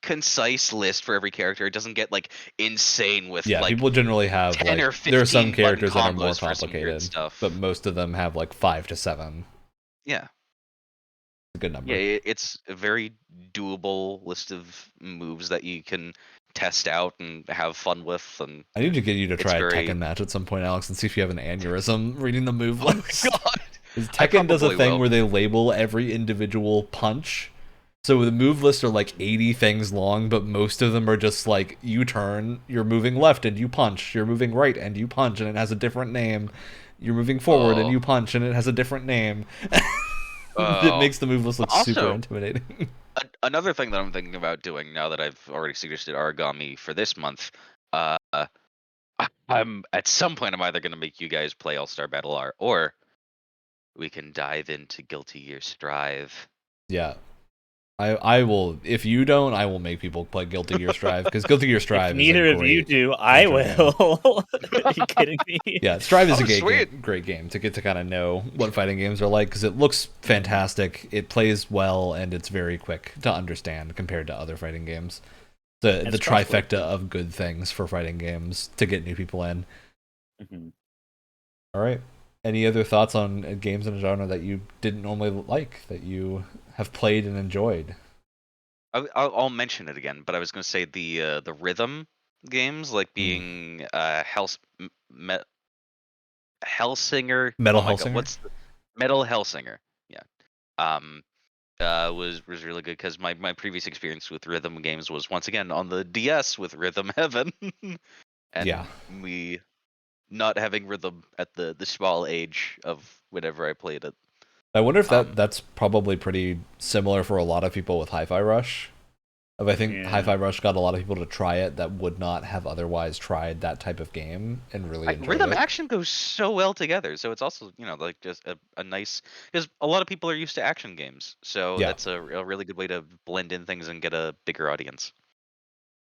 concise list for every character. It doesn't get insane with people generally have 10 or 15 there are some characters that are more complicated, stuff, but most of them have 5 to 7. Yeah, it's a good number. Yeah, it's a very doable list of moves that you can test out and have fun with. And I need to get you to try a Tekken match at some point, Alex, and see if you have an aneurysm reading the move list. Oh my god! Tekken does a thing where they label every individual punch. So the move lists are 80 things long, but most of them are just you turn, you're moving left and you punch, you're moving right and you punch and it has a different name. You're moving forward and you punch and it has a different name. It makes the move list look super intimidating. Another thing that I'm thinking about doing now that I've already suggested origami for this month, I'm at some point I'm either going to make you guys play All-Star Battle R, or we can dive into Guilty Gear Strive. Yeah. I will. If you don't, I will make people play Guilty Gear Strive because Guilty Gear Strive. If neither of you do, I will. Are you kidding me? Yeah, Strive is a great game to get to kind of know what fighting games are like because it looks fantastic, it plays well, and it's very quick to understand compared to other fighting games. The trifecta of good things for fighting games to get new people in. Mm-hmm. All right. Any other thoughts on games in a genre that you didn't normally like that you have played and enjoyed? I'll mention it again, but I was going to say the rhythm games, being Hellsinger. Metal Hellsinger. What's Metal Hellsinger? Yeah. Was really good because my previous experience with rhythm games was once again on the DS with Rhythm Heaven, and we not having rhythm at the small age of whenever I played it. I wonder if that's probably pretty similar for a lot of people with Hi-Fi Rush. I think Hi-Fi Rush got a lot of people to try it that would not have otherwise tried that type of game and really enjoyed rhythm it. action goes so well together, so it's also just a nice, because a lot of people are used to action games, so that's a really good way to blend in things and get a bigger audience.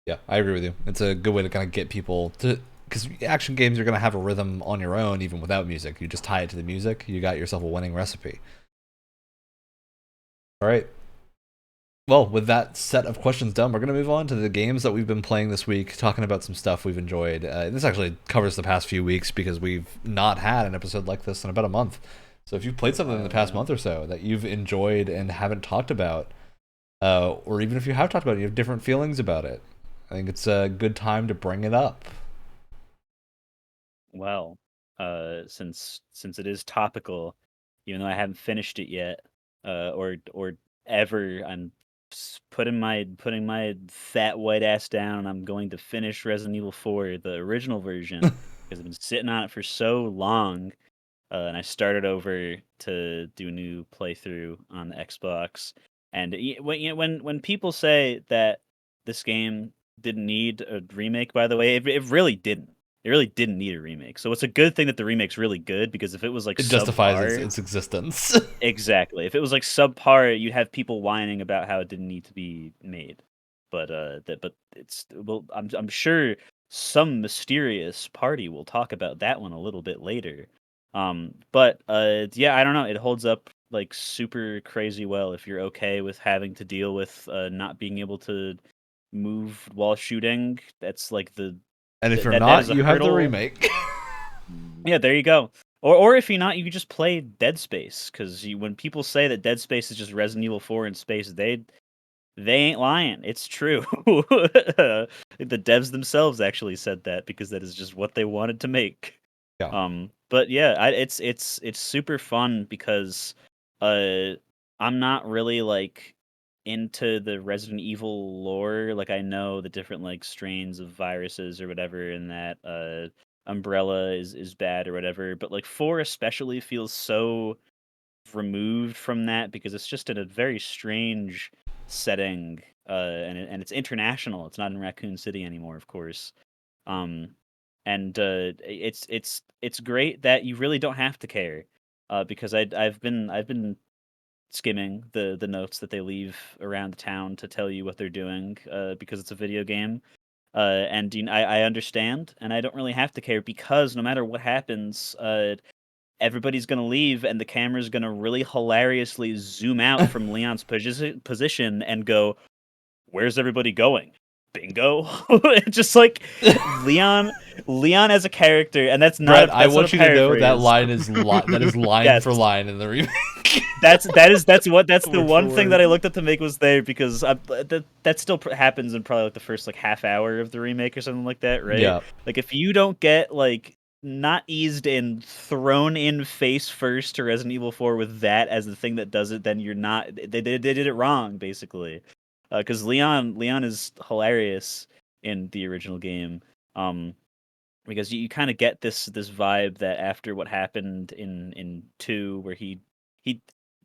Yeah, I agree with you. It's a good way to kind of get people to, because action games are going to have a rhythm on your own even without music. You just tie it to the music, you got yourself a winning recipe. All right. Well, with that set of questions done, we're going to move on to the games that we've been playing this week, talking about some stuff we've enjoyed. This actually covers the past few weeks because we've not had an episode like this in about a month. So if you've played something in the past month or so that you've enjoyed and haven't talked about, or even if you have talked about it, you have different feelings about it, I think it's a good time to bring it up. Well, since it is topical, even though I haven't finished it yet, or ever, I'm putting my fat white ass down, and I'm going to finish Resident Evil 4, the original version, because I've been sitting on it for so long, and I started over to do a new playthrough on the Xbox. And when people say that this game didn't need a remake, by the way, it really didn't. It really didn't need a remake. So it's a good thing that the remake's really good, because if it was it justifies its existence. Exactly. If it was subpar, you'd have people whining about how it didn't need to be made. but I'm sure some mysterious party will talk about that one a little bit later. But yeah, I don't know. It holds up like super crazy well if you're okay with having to deal with not being able to move while shooting. That's like And if you're that is not, a you have the hurdle. remake. Yeah, there you go. Or if you're not, you could just play Dead Space, because when people say that Dead Space is just Resident Evil 4 in space, they ain't lying. It's true. The devs themselves actually said that because that is just what they wanted to make. Yeah. But yeah, it's super fun because I'm not really like into the Resident Evil lore. Like I know the different like strains of viruses or whatever, and that Umbrella is bad or whatever. But like 4 especially feels so removed from that because it's just in a very strange setting, and it's international. It's not in Raccoon City anymore, of course. Um, and it's great that you really don't have to care, because I've been skimming the notes that they leave around the town to tell you what they're doing, because it's a video game. And I understand, and I don't really have to care because no matter what happens, everybody's gonna leave, and the camera's gonna really hilariously zoom out from Leon's position and go, "Where's everybody going? Bingo!" Just like Leon, Leon as a character, and that's not Brett, a I that's not a want you to know that paraphrase. line is that is line Yes. for line in the remake. That's the Word one for thing word. that I looked up to make was there because that still happens in probably like the first like half hour of the remake or something like that, right? Yeah. Like if you don't get like not eased in, thrown in face first to Resident Evil 4 with that as the thing that does it, then you're not. They did it wrong basically, because Leon is hilarious in the original game. Because you kind of get this vibe that after what happened in 2, where he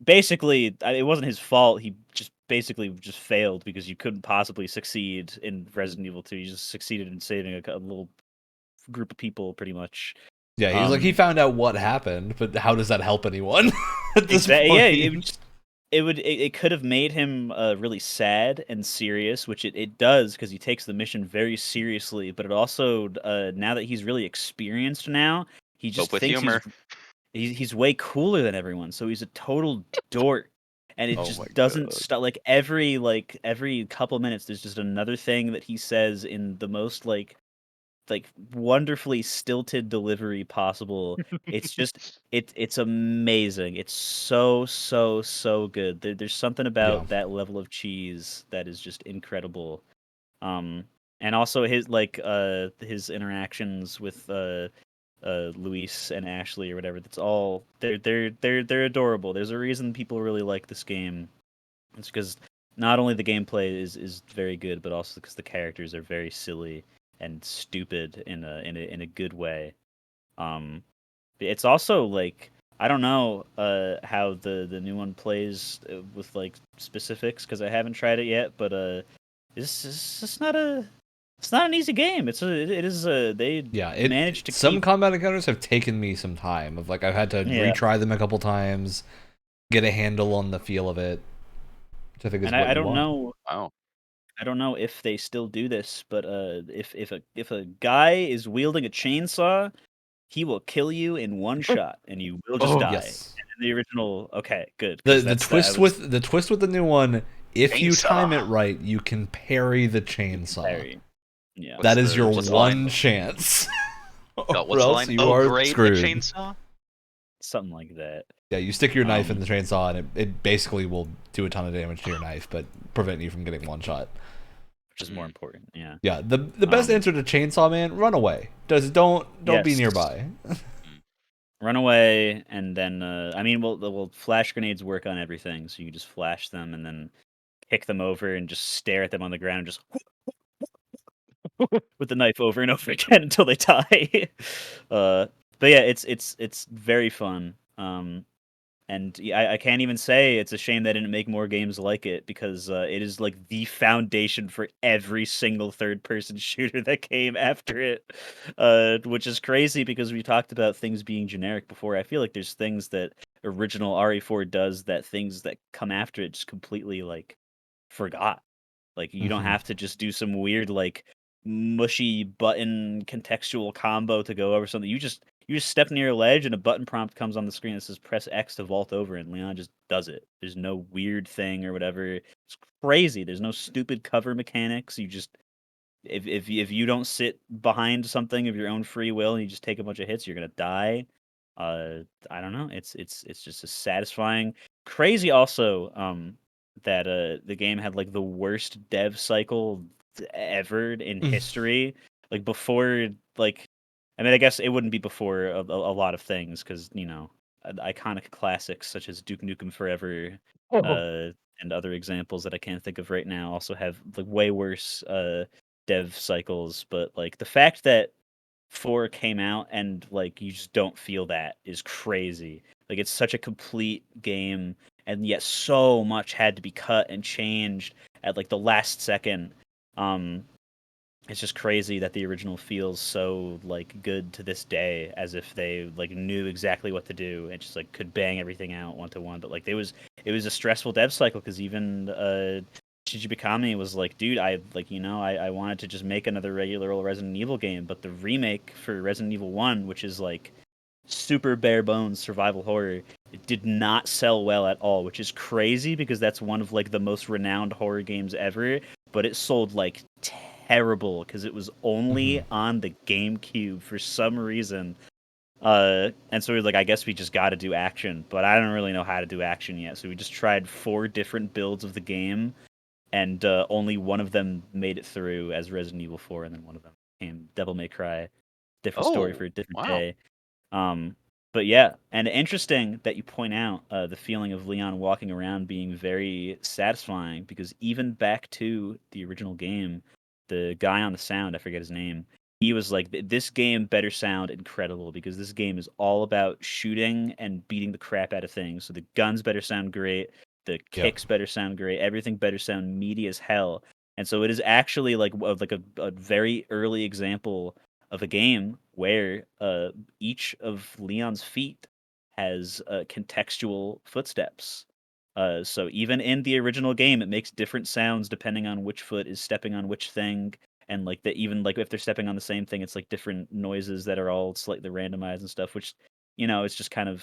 basically, it wasn't his fault. He just basically just failed because you couldn't possibly succeed in Resident Evil 2. You just succeeded in saving a little group of people, pretty much. Yeah, he's like he found out what happened, but how does that help anyone at this point? Yeah, it could have made him really sad and serious, which it does because he takes the mission very seriously. But it also, now that he's really experienced now, he just But with thinks humor. he's way cooler than everyone. So he's a total dork, and it Oh just my doesn't God. stop. Like every couple minutes, there's just another thing that he says in the most like wonderfully stilted delivery possible. It's just it's amazing. It's so good. There's something Yeah. about that level of cheese that is just incredible. And also his interactions with Luis and Ashley or whatever. That's all. They're adorable. There's a reason people really like this game. It's because not only the gameplay is very good, but also because the characters are very silly and stupid in a good way. It's also like I don't know how the new one plays with like specifics because I haven't tried it yet, but it's not an easy game. It is they managed to some keep. combat encounters have taken me some time. Of like I've had to Yeah. retry them a couple times, get a handle on the feel of it, which I think is And what I you don't want. know. Wow. I don't know if they still do this, but if a guy is wielding a chainsaw, he will kill you in one shot, and you will just Oh, die. Yes. And in the original, okay, good. The 'Cause the that's that. twist with the new one, if you time it Chainsaw. right, you can parry the chainsaw. Parry. Yeah. That is your what's the one line? chance. God, Or what's the else line? you are Grade the screwed. chainsaw? Something like that. Yeah, you stick your knife in Um, the chainsaw, and it basically will do a ton of damage to your knife, but prevent you from getting one shot. which is more important. Yeah. Yeah, the best answer to Chainsaw Man, run away. Don't be Yes. nearby. Run away, and then I mean, well, flash grenades work on everything, so you just flash them and then kick them over and just stare at them on the ground and just with the knife over and over again until they die. But yeah, it's very fun. And I can't even say it's a shame they didn't make more games like it because it is like the foundation for every single third-person shooter that came after it, which is crazy because we talked about things being generic before. I feel like there's things that original RE4 does that things that come after it just completely like forgot. Like you don't have to just do some weird like mushy button contextual combo to go over something. You just step near a ledge and a button prompt comes on the screen that says press X to vault over, and Leon just does it. There's no weird thing or whatever. It's crazy. There's no stupid cover mechanics. You just if you don't sit behind something of your own free will and you just take a bunch of hits, you're gonna die. I don't know. It's just a satisfying, crazy. Also, that the game had like the worst dev cycle ever in history. Like before, like I mean, I guess it wouldn't be before a lot of things because iconic classics such as Duke Nukem Forever, and other examples that I can't think of right now also have like way worse dev cycles. But like the fact that 4 came out and like you just don't feel that is crazy. Like it's such a complete game, and yet so much had to be cut and changed at like the last second. Um, it's just crazy that the original feels so like good to this day, as if they like knew exactly what to do and just like could bang everything out one to one. But like it was a stressful dev cycle because even Shinji Mikami was like, dude, I wanted to just make another regular old Resident Evil game, but the remake for Resident Evil 1, which is like super bare bones survival horror, it did not sell well at all, which is crazy because that's one of like the most renowned horror games ever, but it sold like terrible because it was only on the GameCube for some reason. And so we were like, I guess we just got to do action, but I don't really know how to do action yet. So we just tried 4 different builds of the game, and only one of them made it through as Resident Evil 4, and then one of them became Devil May Cry. Different story for a different day. But yeah, and interesting that you point out the feeling of Leon walking around being very satisfying, because even back to the original game, the guy on the sound, I forget his name, he was like, this game better sound incredible because this game is all about shooting and beating the crap out of things. So the guns better sound great, the kicks better sound great, everything better sound meaty as hell. And so it is actually like a very early example of a game where each of Leon's feet has contextual footsteps. So even in the original game, it makes different sounds depending on which foot is stepping on which thing, and like even like if they're stepping on the same thing, it's like different noises that are all slightly randomized and stuff. Which it's just kind of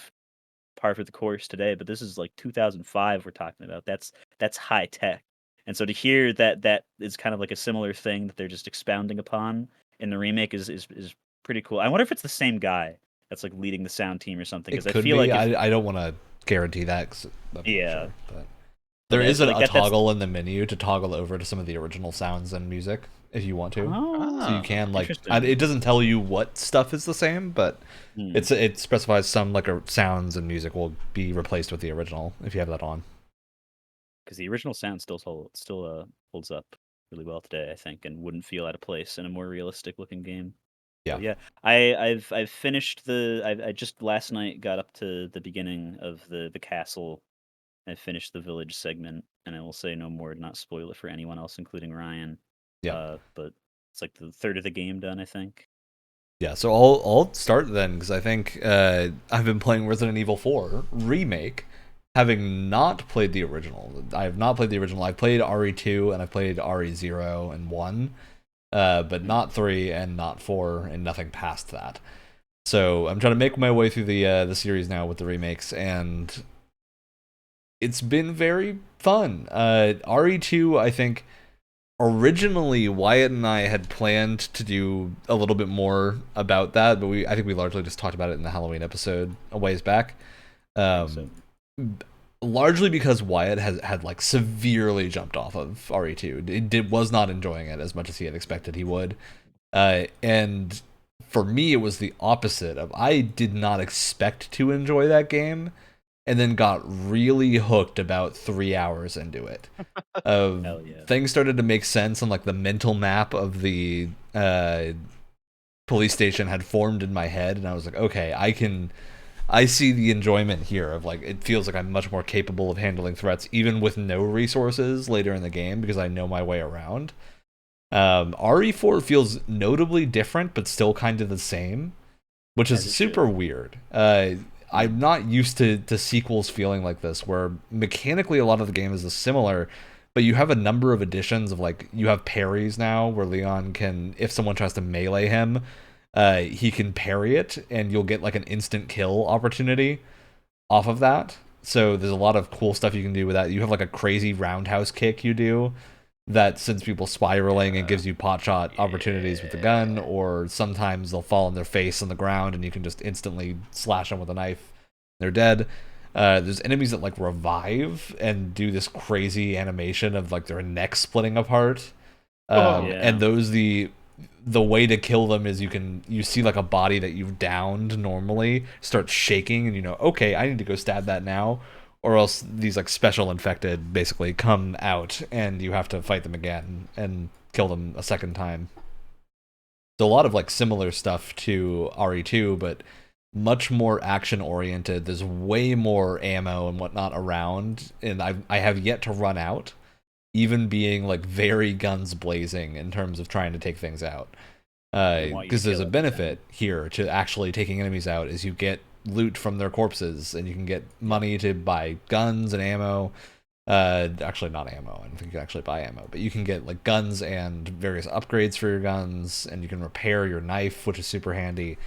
par for the course today. But this is like 2005 we're talking about. That's high tech, and so to hear that is kind of like a similar thing that they're just expounding upon in the remake is pretty cool. I wonder if it's the same guy that's like leading the sound team or something. It I could feel be. like I don't want to guarantee that. 'Cause I'm not sure, but there But is a like toggle in the menu to toggle over to some of the original sounds and music if you want to. So you can like. interesting. It doesn't tell you what stuff is the same, but it specifies some like sounds and music will be replaced with the original if you have that on. Because the original sound still holds up really well today, I think, and wouldn't feel out of place in a more realistic looking game. Yeah. So, yeah, I've finished I just last night got up to the beginning of the castle. I finished the village segment, and I will say no more, not spoil it for anyone else, including Ryan. Yeah. But it's like the third of the game done, I think. Yeah, so I'll start then because I think I've been playing Resident Evil 4 Remake, having not played the original. I have not played the original. I've played RE2 and I've played RE0 and 1, but not 3 and not 4 and nothing past that. So I'm trying to make my way through the series now with the remakes, and it's been very fun. RE2, I think. Originally, Wyatt and I had planned to do a little bit more about that, but I think we largely just talked about it in the Halloween episode a ways back. Largely because Wyatt had like severely jumped off of RE2. It was not enjoying it as much as he had expected he would. And for me, it was the opposite of I did not expect to enjoy that game, and then got really hooked about 3 hours into it. Hell yeah. Things started to make sense, and like the mental map of the police station had formed in my head, and I was like, okay, I see the enjoyment here of like, it feels like I'm much more capable of handling threats even with no resources later in the game because I know my way around. RE4 feels notably different, but still kind of the same, which is super weird. I'm not used to sequels feeling like this, where mechanically a lot of the game is similar, But you have a number of additions of like you have parries now where Leon can, if someone tries to melee him, he can parry it and you'll get like an instant kill opportunity off of that. So there's a lot of cool stuff you can do with that. You have like a crazy roundhouse kick you do that sends people spiraling and gives you pot shot opportunities with the gun, or sometimes they'll fall on their face on the ground and you can just instantly slash them with a knife. They're dead. There's enemies that like revive and do this crazy animation of like their neck splitting apart. And those the way to kill them is you see like a body that you've downed normally start shaking and you know, okay, I need to go stab that now, or else these like special infected basically come out and you have to fight them again and kill them a second time. So a lot of like similar stuff to RE2, but much more action oriented. There's way more ammo and whatnot around, and I have yet to run out, even being like very guns blazing in terms of trying to take things out. Because there's a benefit here to actually taking enemies out, is you get loot from their corpses and you can get money to buy guns and ammo. Actually not ammo, I don't think you can actually buy ammo, but you can get like guns and various upgrades for your guns, and you can repair your knife, which is super handy.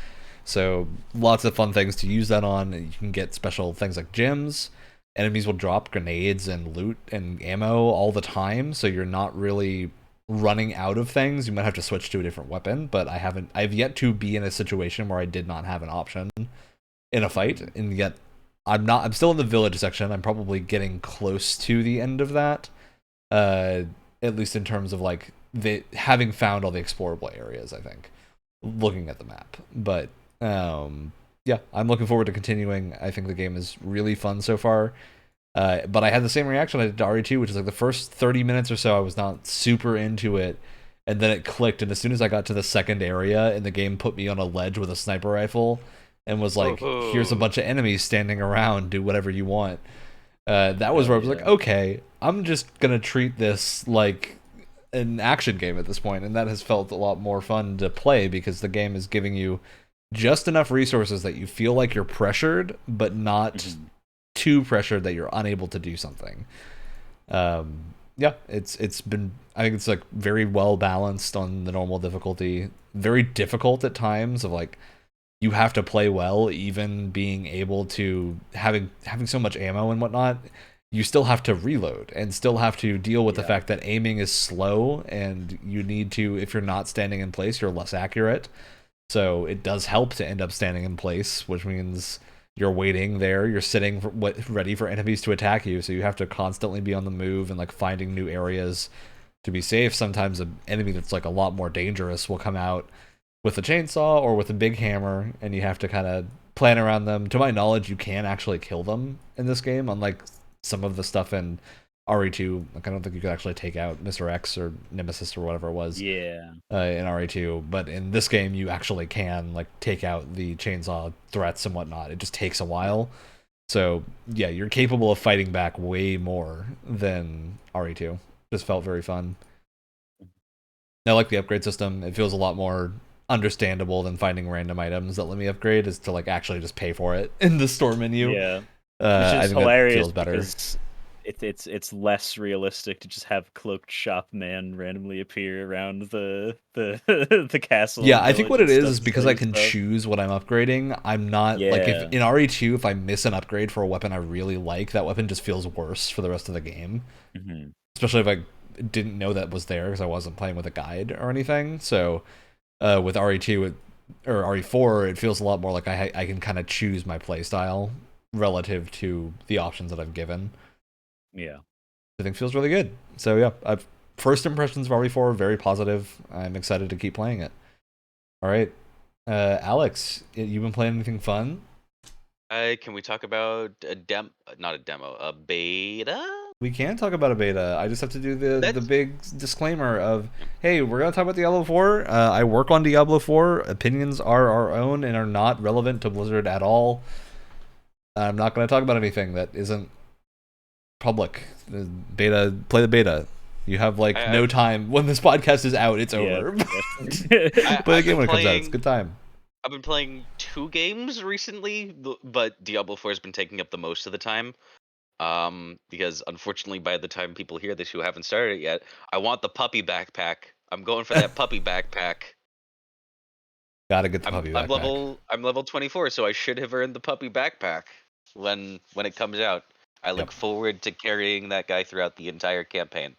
So lots of fun things to use that on. You can get special things like gems. Enemies will drop grenades and loot and ammo all the time, so you're not really running out of things. You might have to switch to a different weapon, but I've yet to be in a situation where I did not have an option in a fight, and yet I'm still in the village section. I'm probably getting close to the end of that, at least in terms of like having found all the explorable areas, I think, looking at the map. But yeah, I'm looking forward to continuing. I think the game is really fun so far. But I had the same reaction I did to RE2, which is like the first 30 minutes or so, I was not super into it. And then it clicked. And as soon as I got to the second area and the game put me on a ledge with a sniper rifle and was like, here's a bunch of enemies standing around, do whatever you want. That was where I was like, okay, I'm just going to treat this like an action game at this point. And that has felt a lot more fun to play because the game is giving you just enough resources that you feel like you're pressured, but not too pressured that you're unable to do something. Yeah, it's been, I think it's like very well balanced on the normal difficulty. Very difficult at times of like, you have to play well, even being able to having so much ammo and whatnot. You still have to reload and still have to deal with the fact that aiming is slow, and you need to, if you're not standing in place, you're less accurate. So it does help to end up standing in place, which means you're waiting there, you're sitting ready for enemies to attack you. So you have to constantly be on the move and like finding new areas to be safe. Sometimes an enemy that's like a lot more dangerous will come out with a chainsaw or with a big hammer, and you have to kind of plan around them. To my knowledge, you can actually kill them in this game, unlike some of the stuff in RE2. Like, I don't think you could actually take out Mr. X or Nemesis or whatever it was. Yeah. In RE2, but in this game you actually can like take out the chainsaw threats and whatnot. It just takes a while. So yeah, you're capable of fighting back way more than RE2. Just felt very fun. I like the upgrade system. It feels a lot more understandable than finding random items that let me upgrade, is to like actually just pay for it in the store menu. Yeah. I think hilarious that feels better. Because it's less realistic to just have cloaked shop man randomly appear around the the castle. Yeah, I think what it is because I can choose what I'm upgrading. I'm not like, if in RE2, if I miss an upgrade for a weapon I really like, that weapon just feels worse for the rest of the game. Especially if I didn't know that was there because I wasn't playing with a guide or anything. So with RE2 or RE4, it feels a lot more like I can kind of choose my playstyle relative to the options that I've given. Yeah, I think feels really good. So yeah, first impressions of RE4 very positive. I'm excited to keep playing it. All right, Alex, you been playing anything fun? Can we talk about a beta? We can talk about a beta. I just have to do the big disclaimer of, hey, we're gonna talk about Diablo 4. I work on Diablo 4. Opinions are our own and are not relevant to Blizzard at all. I'm not gonna talk about anything that isn't public. The beta, play the beta. You have like no time when this podcast is out. It's over. Play the game when it comes out. It's a good time. I've been playing 2 games recently, but Diablo 4 has been taking up the most of the time. Because unfortunately, by the time people hear this who haven't started it yet, I want the puppy backpack. I'm going for that puppy backpack. Gotta get the puppy backpack. I'm level 24, so I should have earned the puppy backpack when it comes out. I look forward to carrying that guy throughout the entire campaign.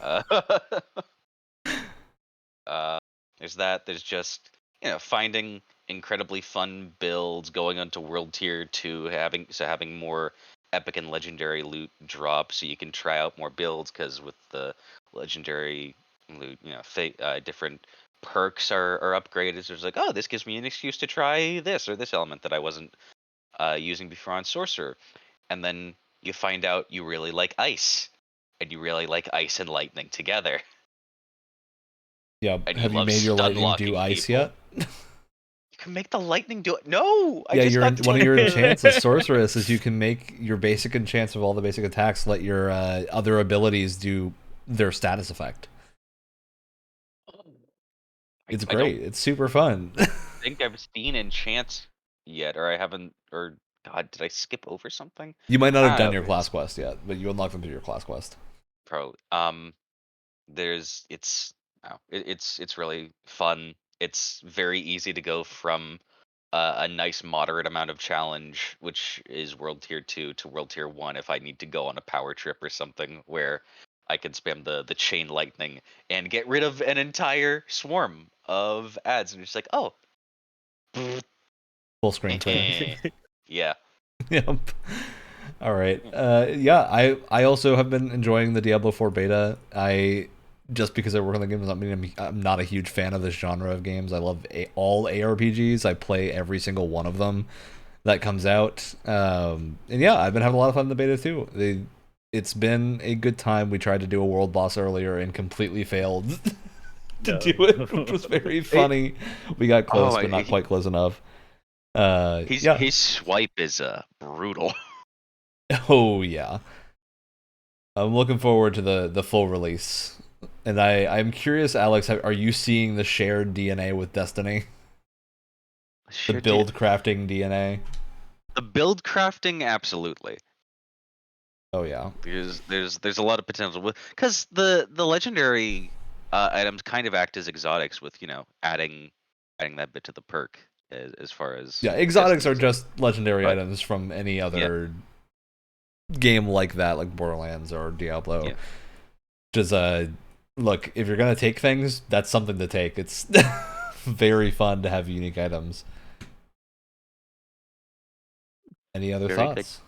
uh, there's that. There's just finding incredibly fun builds, going onto World Tier 2, having more epic and legendary loot drop, so you can try out more builds. Because with the legendary loot, different perks are upgraded. So it's like, oh, this gives me an excuse to try this or this element that I wasn't using before on Sorcerer. And then you find out you really like ice, and you really like ice and lightning together. Yeah. And Have you made your lightning do ice yet? You can make the lightning do it. No. One of your enchants as sorceress is you can make your basic enchants of all the basic attacks let your other abilities do their status effect. It's great. It's super fun. I think I've seen enchants yet, or I haven't. Or God, did I skip over something? You might not have done your class quest yet, but you unlock them through your class quest. Probably. It's really fun. It's very easy to go from a nice moderate amount of challenge, which is World Tier 2, to World Tier 1 if I need to go on a power trip or something, where I can spam the chain lightning and get rid of an entire swarm of ads, and it's like, oh, full screen clear. Yeah. Yep. All right. Yeah, I also have been enjoying the Diablo IV beta. Just because I work on the game does not mean I'm not a huge fan of this genre of games. I love all ARPGs. I play every single one of them that comes out. And yeah, I've been having a lot of fun in the beta too. It's been a good time. We tried to do a world boss earlier and completely failed to do it, which was very funny. We got close, but not quite close enough. His swipe is brutal. Oh yeah. I'm looking forward to the full release. And I'm curious, Alex, are you seeing the shared DNA with Destiny? The build crafting DNA? The build crafting, absolutely. Oh yeah. There's a lot of potential because the legendary items kind of act as exotics with adding that bit to the perk as far as exotics are just legendary items from any other game like that, like Borderlands or Diablo. Yeah. Just look, if you're gonna take things, that's something to take. It's very fun to have unique items. Any other thoughts?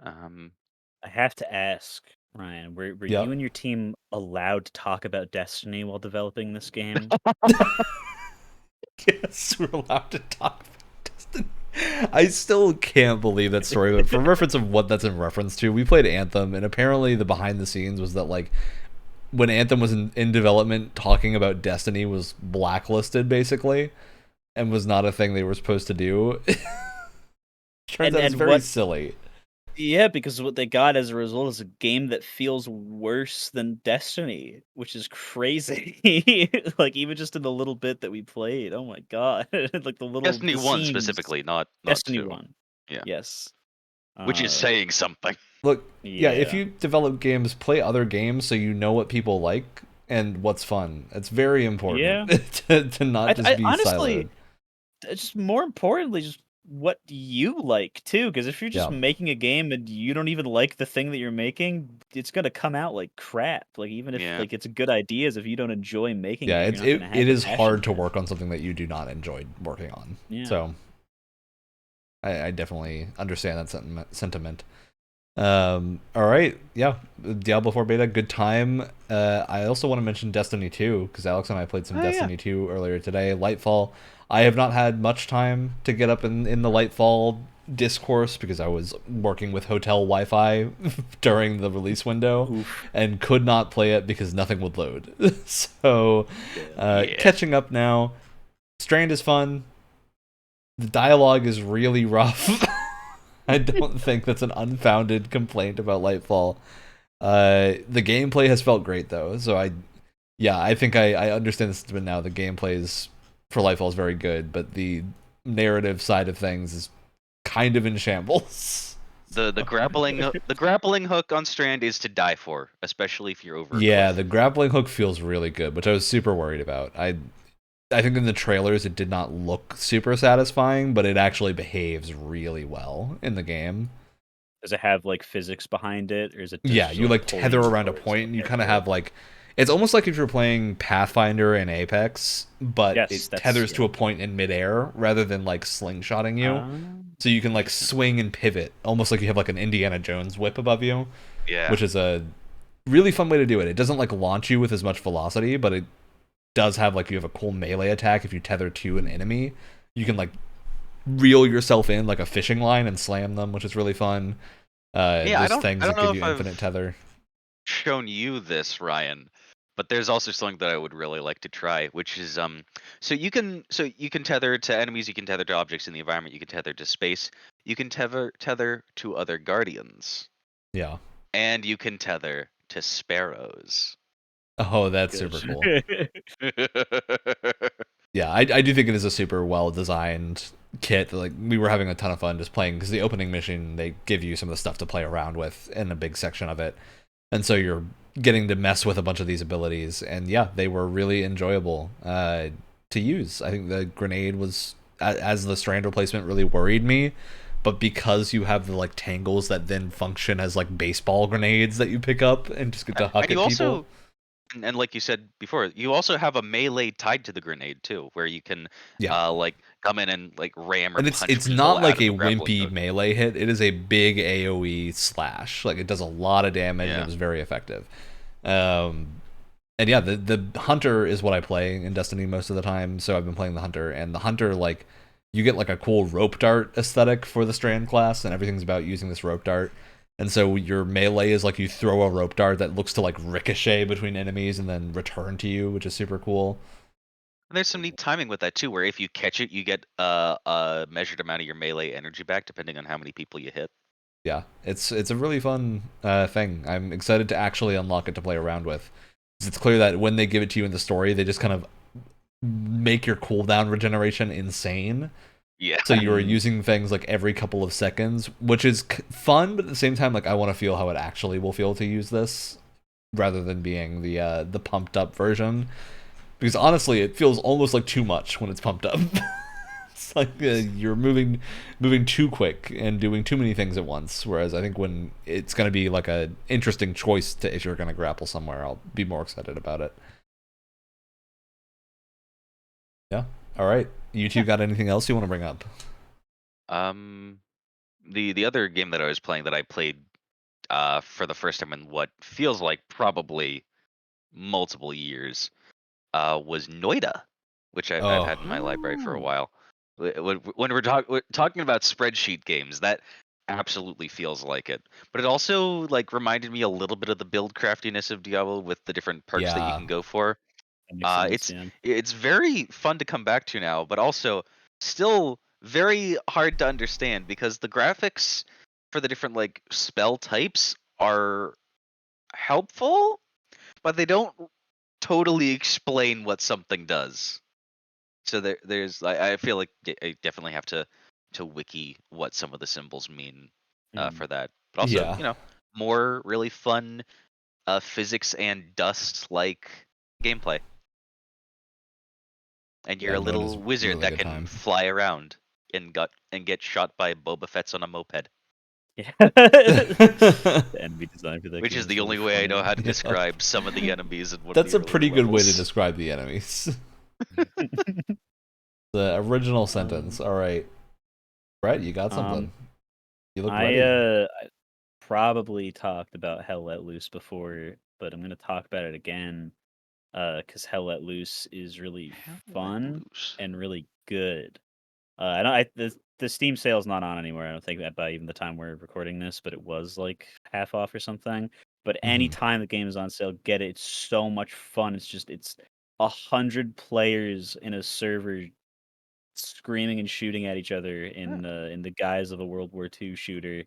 I have to ask, Ryan, were you and your team allowed to talk about Destiny while developing this game? Yes, we're allowed to talk about Destiny. I still can't believe that story, but for reference of what that's in reference to, we played Anthem, and apparently the behind the scenes was that, like, when Anthem was in development, talking about Destiny was blacklisted, basically, and was not a thing they were supposed to do. Turns out it's very silly. Yeah, because what they got as a result is a game that feels worse than Destiny, which is crazy. Like, even just in the little bit that we played, oh my god. Like the little Destiny 1 specifically, not Destiny 2. 1. Yeah. Yes. Which is saying something. Look, if you develop games, play other games so you know what people like and what's fun. It's very important to not just be honestly, siloed. Just more importantly, just what you like too, because if you're just making a game and you don't even like the thing that you're making, it's gonna come out like crap. Like, even if like it's good ideas, if you don't enjoy making it, it is hard to work on something that you do not enjoy working on. So I definitely understand that sentiment. All right, Diablo 4 beta, good time. I also want to mention Destiny 2 because Alex and I played some Destiny 2 earlier today. Lightfall. I have not had much time to get up in the Lightfall discourse because I was working with hotel Wi-Fi during the release window and could not play it because nothing would load. So catching up now. Strand is fun. The dialogue is really rough. I don't think that's an unfounded complaint about Lightfall. The gameplay has felt great though, so I think I understand the sentiment now. The gameplay for Lightfall is very good, but the narrative side of things is kind of in shambles. The grappling hook on Strand is to die for, especially if you're over a Yeah, cliff. the grappling hook feels really good, which I was super worried about. I think in the trailers it did not look super satisfying, but it actually behaves really well in the game. Does it have like physics behind it, or is it Yeah, just you like like pull tether you around a towards? point, and you Okay, kind of cool. have like, it's almost like if you're playing Pathfinder and Apex, but Yes, it that's tethers to a point in midair rather than like slingshotting you. Ah, So you can like interesting. swing and pivot, almost like you have like an Indiana Jones whip above you, Yeah. which is a really fun way to do it. It doesn't like launch you with as much velocity, but it does have like, you have a cool melee attack if you tether to an enemy. You can like reel yourself in like a fishing line and slam them, which is really fun. Yeah, There's I things don't that know give if you infinite I've tether. shown you this, Ryan, but there's also something that I would really like to try, which is so you can tether to enemies, you can tether to objects in the environment, you can tether to space, you can tether to other guardians, Yeah. and you can tether to sparrows. Oh, that's Good. super cool. Yeah, I do think it is a super well designed kit. Like, we were having a ton of fun just playing, because the opening mission, they give you some of the stuff to play around with in a big section of it, and so you're getting to mess with a bunch of these abilities. And yeah, they were really enjoyable to use. I think the grenade was, as the strand replacement, really worried me, but because you have the like tangles that then function as like baseball grenades that you pick up and just get to huck And you at people. also, and like you said before, you also have a melee tied to the grenade too, where you can Yeah. like come in and like ram or And punch it's people not out like of a the grappling wimpy hook. melee hit. It is a big AoE slash. Like, it does a lot of damage, and it Yeah. was very effective. And yeah, the hunter is what I play in Destiny most of the time. So I've been playing the hunter, and the hunter, like, you get like a cool rope dart aesthetic for the strand class, and everything's about using this rope dart. And so your melee is like, you throw a rope dart that looks to like ricochet between enemies and then return to you, which is super cool. And there's some neat timing with that too, where if you catch it, you get a measured amount of your melee energy back, depending on how many people you hit. Yeah, it's a really fun thing. I'm excited to actually unlock it to play around with. 'Cause it's clear that when they give it to you in the story, they just kind of make your cooldown regeneration insane. Yeah. So you are using things like every couple of seconds, which is fun, but at the same time, like, I want to feel how it actually will feel to use this, rather than being the pumped up version. Because honestly, it feels almost like too much when it's pumped up. It's like you're moving too quick and doing too many things at once. Whereas I think when it's going to be like a interesting choice to, if you're going to grapple somewhere, I'll be more excited about it. Yeah. All right. You two got anything else you want to bring up? The other game that I was playing that I played for the first time in what feels like probably multiple years was Noida, which I've Oh, had in my library for a Oh, while. When we're talking about spreadsheet games, that absolutely feels like it. But it also like reminded me a little bit of the build craftiness of Diablo with the different perks that you yeah. can go for. that makes sense. It's Yeah. it's very fun to come back to now, but also still very hard to understand because the graphics for the different like spell types are helpful, but they don't totally explain what something does. So there's I feel like I definitely have to wiki what some of the symbols mean Mm. for that. But also, Yeah. more really fun physics and dust like gameplay. And you're Yeah, a Noida's little wizard really that good can time. fly around and get shot by Boba Fett's on a moped, Yeah. The enemy design for that which game is is the really only way I know funny. how to Yeah. describe some of the enemies in one of That's the a earlier pretty good way to levels. describe the enemies. The original sentence. Um, All right. Brett, you got um, something. You look I ready. I probably talked about Hell Let Loose before, but I'm gonna talk about it again. Because Hell Let Loose is really Hell let fun loose. and really good. I don't. The Steam sale's not on anymore. I don't think that by even the time we're recording this, but it was like half off or something. But Hmm. anytime the game is on sale, get it. It's so much fun. It's 100 players in a server screaming and shooting at each other Huh. in the guise of a World War II shooter.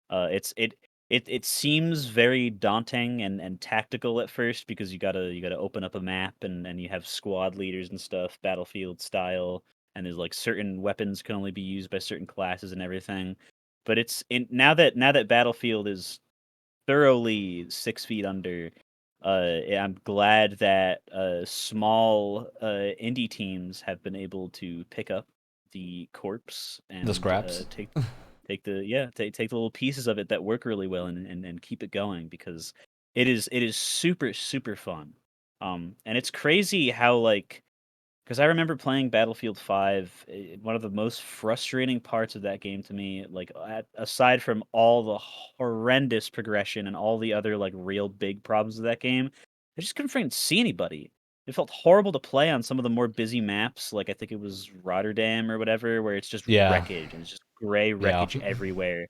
It seems very daunting and tactical at first because you gotta open up a map and you have squad leaders and stuff, battlefield style, and there's like certain weapons can only be used by certain classes and everything. But it's now that Battlefield is thoroughly 6 feet under. I'm glad that small indie teams have been able to pick up the corpse and The scraps. take the little pieces of it that work really well and keep it going, because it is super super fun. And it's crazy how, like, because I remember playing Battlefield 5. One of the most frustrating parts of that game to me, like, aside from all the horrendous progression and all the other, like, real big problems of that game, I just couldn't freaking see anybody. It felt horrible to play on some of the more busy maps, like I think it was Rotterdam or whatever, where it's just Yeah. wreckage and it's just gray Yeah. wreckage everywhere.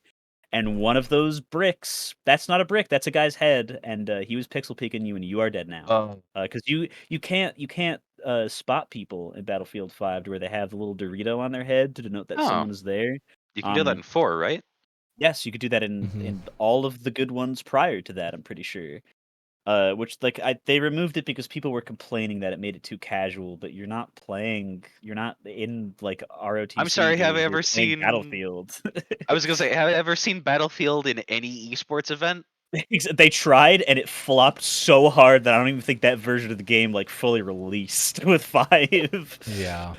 And one of those bricks, that's not a brick, that's a guy's head, and he was pixel peeking you, and you are dead now. Oh, Because you can't spot people in Battlefield 5 to where they have the little Dorito on their head to denote that oh, someone is there. you can do that in 4, right? Yes, you could do that in Mhm. in all of the good ones prior to that, I'm pretty sure. Which, like, they removed it because people were complaining that it made it too casual, but you're not in, like, I'm ROTC, sorry, have I dude. You're ever playing seen? Battlefield. I was gonna say, have I ever seen Battlefield in any esports event? They tried, and it flopped so hard that I don't even think that version of the game, like, fully released with 5. Yeah.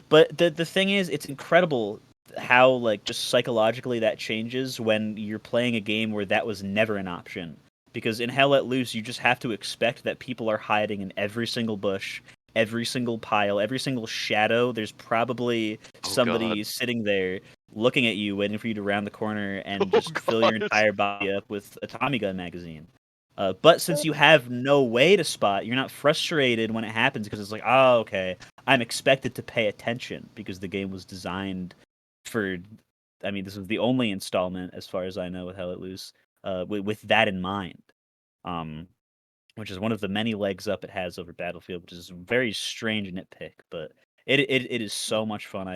But the thing is, it's incredible how, like, just psychologically that changes when you're playing a game where that was never an option. Because in Hell Let Loose, you just have to expect that people are hiding in every single bush, every single pile, every single shadow. There's probably Oh god. somebody sitting there looking at you, waiting for you to round the corner and Oh just fill your god. entire body up with a Tommy gun magazine. But since you have no way to spot, you're not frustrated when it happens, because it's like, oh, okay, I'm expected to pay attention because the game was designed for. I mean, this was the only installment, as far as I know, with Hell Let Loose, with that in mind. Um, which is one of the many legs up it has over Battlefield, which is a very strange nitpick, but it is so much fun.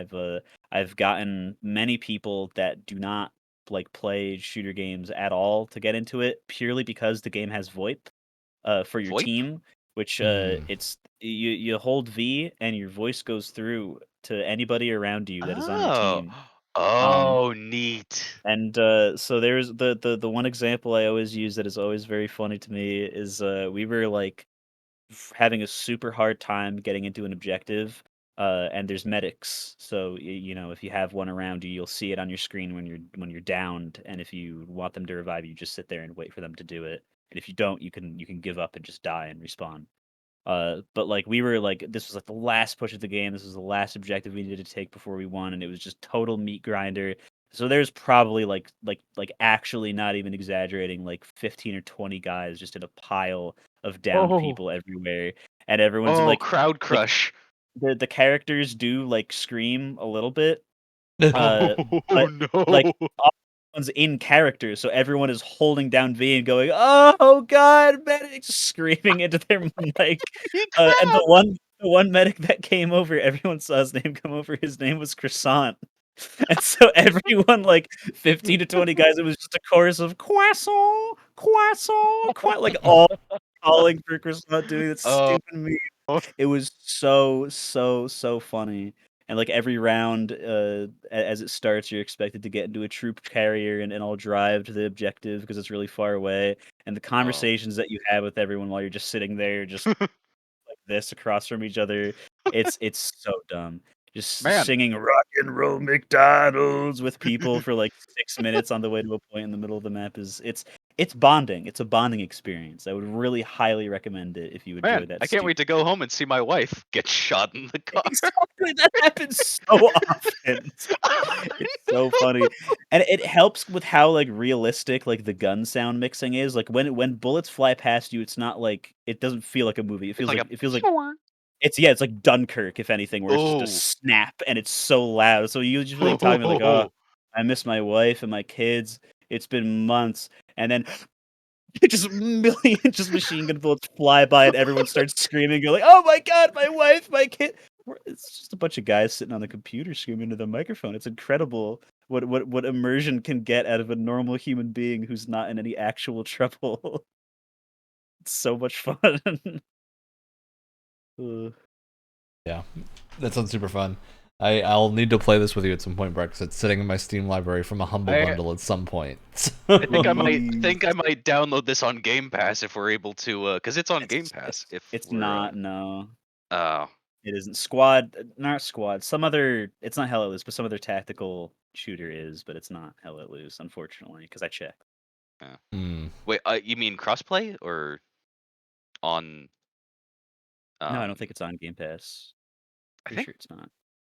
I've gotten many people that do not, like, play shooter games at all to get into it, purely because the game has VoIP for your VoIP? team, which Mhm. it's you hold V and your voice goes through to anybody around you that is on your Oh. team. Um, Oh, neat. and so there's the one example I always use that is always very funny to me is we were, like, having a super hard time getting into an objective, and there's medics. So if you have one around you, you'll see it on your screen when you're downed, and if you want them to revive you, just sit there and wait for them to do it. And if you don't, you can give up and just die and respawn. But, like, we were like, this was like the last push of the game. This was the last objective we needed to take before we won, and it was just total meat grinder. So there's probably like actually not even exaggerating, like 15 or 20 guys just in a pile of downed Oh. people everywhere, and everyone's Oh, like, crowd like crush. the characters do, like, scream a little bit, uh, Oh but, no. like, everyone's in character, so everyone is holding down V and going, "Oh god, medic!" screaming into their mic. In And crowd. the one medic that came over, everyone saw his name come over. His name was Croissant, and so everyone, like 15 to 20 guys, it was just a chorus of croissant, croissant, like, all calling for Croissant, doing that Oh. stupid meme. It was so, so, so funny. And, like, every round, as it starts, you're expected to get into a troop carrier and all drive to the objective because it's really far away. And the Oh. conversations that you have with everyone while you're just sitting there, just like this across from each other, it's so dumb. Just Man, singing "Rock and Roll McDonald's" with people for like 6 minutes on the way to a point in the middle of the map it's bonding. It's a bonding experience. I would really highly recommend it if you enjoy man, that I can't wait stupid. to go home and see my wife get shot in the car. Exactly, that happens so often. It's so funny, and it helps with how, like, realistic, like, the gun sound mixing is. Like, when bullets fly past you, it's not like it doesn't feel like a movie. It It's feels like like a it feels like pew. it's like Dunkirk, if anything, where it's just a Oh. snap and it's so loud. So you usually talk to me like, "Oh, I miss my wife and my kids. It's been months," and then just million just machine gun bullets fly by and everyone starts screaming. You're like, "Oh my god, my wife, my kid!" It's just a bunch of guys sitting on the computer screaming into the microphone. It's incredible what immersion can get out of a normal human being who's not in any actual trouble. It's so much fun. Ugh. Yeah. That sounds super fun. I'll need to play this with you at some point, Brett, because it's sitting in my Steam library from a humble bundle at some point. I think I might download this on Game Pass if we're able to, because it's on Game Pass. It's not, no. Oh. It isn't. Not Squad. It's not Hell Let Loose, but some other tactical shooter is, but it's not Hell Let Loose, unfortunately, because I checked. Mm. Wait, you mean crossplay or on? No, I don't think it's on Game Pass. Pretty sure it's not.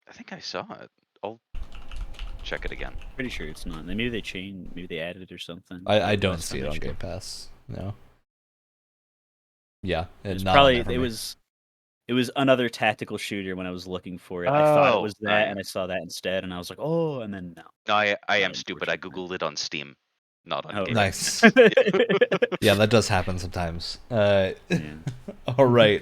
I think I saw it. I'll check it again. Pretty sure it's not. Maybe they added it or something. I don't see it on Game Pass. No. Yeah, it was another tactical shooter when I was looking for it. I thought it was that, and I saw that instead, and I was like, oh, and then no. No, I am stupid. I googled it on Steam, not on Game Pass. Nice. Yeah, that does happen sometimes. All right.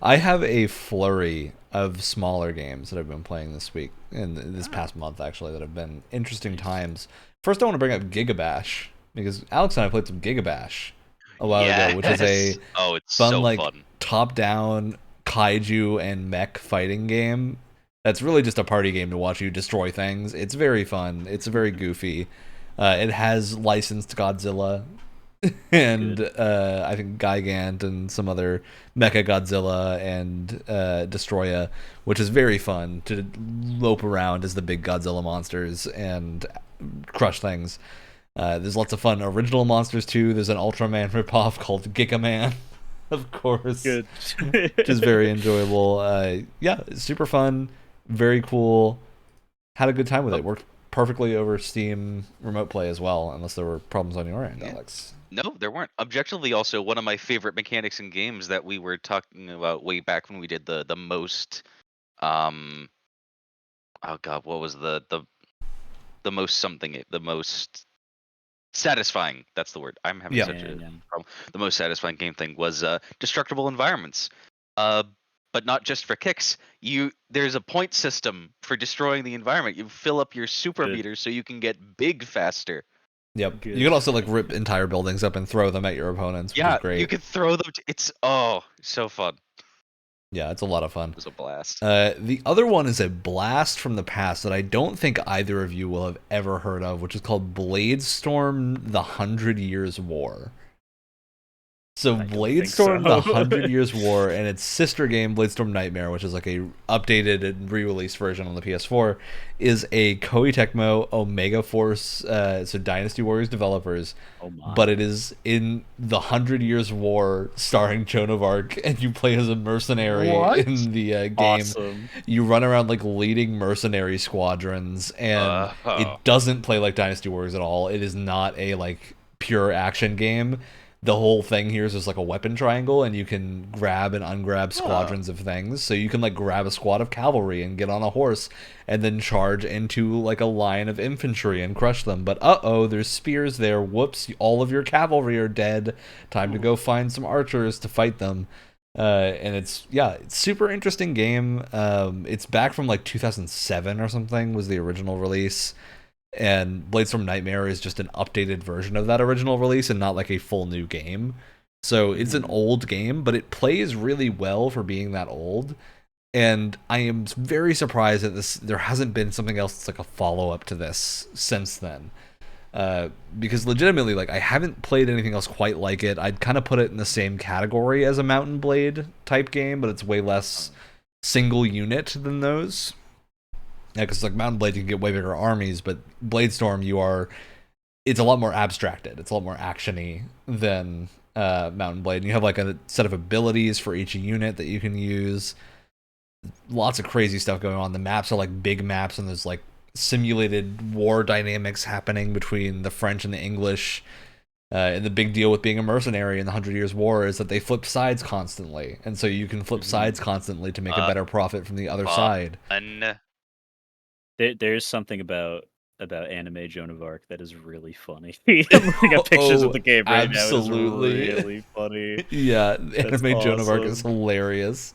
I have a flurry of smaller games that I've been playing this week, and this past month, actually, that have been interesting times. First, I want to bring up Gigabash, because Alex and I played some Gigabash a while ago, which is a fun, top-down kaiju and mech fighting game. That's really just a party game to watch you destroy things. It's very fun. It's very goofy. It has licensed Godzilla and I think Gigant and some other Mecha Godzilla and Destroya, which is very fun to lope around as the big Godzilla monsters and crush things. There's lots of fun original monsters too. There's an Ultraman ripoff called Gigaman, of course, good. Which is very enjoyable. Yeah, it's super fun, very cool. Had a good time with it. Worked perfectly over Steam Remote Play as well, unless there were problems on your end, Alex. No, there weren't. Objectively, also one of my favorite mechanics in games that we were talking about way back when we did the most, oh god, what was the most something, the most satisfying? That's the word. I'm having such a problem. The most satisfying game thing was destructible environments. But not just for kicks. There's a point system for destroying the environment. You fill up your super meters so you can get big faster. Yep. Good. You can also rip entire buildings up and throw them at your opponents, which is great. You could throw them. It's so fun. Yeah, it's a lot of fun. It was a blast. The other one is a blast from the past that I don't think either of you will have ever heard of, which is called Bladestorm: The 100 Years War. So Bladestorm: The 100 Years War and its sister game Bladestorm Nightmare, which is a updated and re-released version on the PS4, is a Koei Tecmo Omega Force, so Dynasty Warriors developers, but it is in the 100 Years War starring Joan of Arc, and you play as a mercenary in the game. Awesome. You run around leading mercenary squadrons, and it doesn't play like Dynasty Warriors at all. It is not a pure action game. The whole thing here is just a weapon triangle, and you can grab and ungrab squadrons of things. So you can grab a squad of cavalry and get on a horse and then charge into a line of infantry and crush them. But there's spears there. Whoops, all of your cavalry are dead. Time to go find some archers to fight them. And it's super interesting game. It's back from 2007 or something was the original release. And Bladestorm Nightmare is just an updated version of that original release and not a full new game. So it's an old game, but it plays really well for being that old. And I am very surprised that there hasn't been something else that's a follow-up to this since then. Because legitimately, I haven't played anything else quite like it. I'd kind of put it in the same category as a Mountain Blade type game, but it's way less single unit than those. Yeah, because Mountain Blade, you can get way bigger armies, but Bladestorm, it's a lot more abstracted. It's a lot more action-y than Mountain Blade. And you have a set of abilities for each unit that you can use. Lots of crazy stuff going on. The maps are big maps, and there's simulated war dynamics happening between the French and the English. And the big deal with being a mercenary in the 100 Years War is that they flip sides constantly. And so you can flip sides constantly to make a better profit from the other side. There's something about anime Joan of Arc that is really funny. I'm looking at pictures of the game right absolutely. now. It's really funny. Yeah, anime Joan of Arc is hilarious.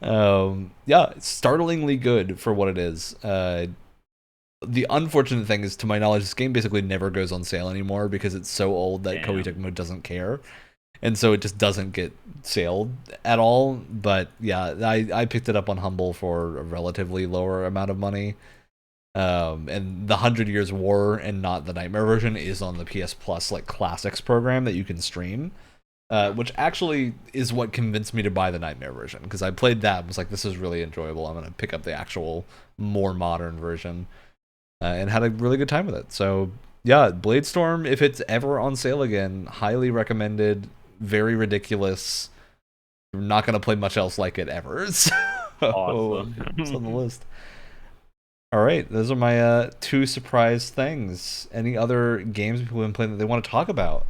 It's startlingly good for what it is. The unfortunate thing is, to my knowledge, this game basically never goes on sale anymore because it's so old that Koei Tecmo doesn't care. and so it just doesn't get sailed at all. But yeah, I picked it up on Humble for a relatively lower amount of money. And the 100 Years War and not the Nightmare version is on the PS Plus like classics program that you can stream, which actually is what convinced me to buy the Nightmare version, because I played that and was like, this is really enjoyable. I'm gonna pick up the actual more modern version, and had a really good time with it. So yeah, Bladestorm, if it's ever on sale again, highly recommended. Very ridiculous. I'm not gonna play much else like it ever. So Awesome. it's on the list. All right, those are my 2 surprise things. Any other games people have been playing that they want to talk about?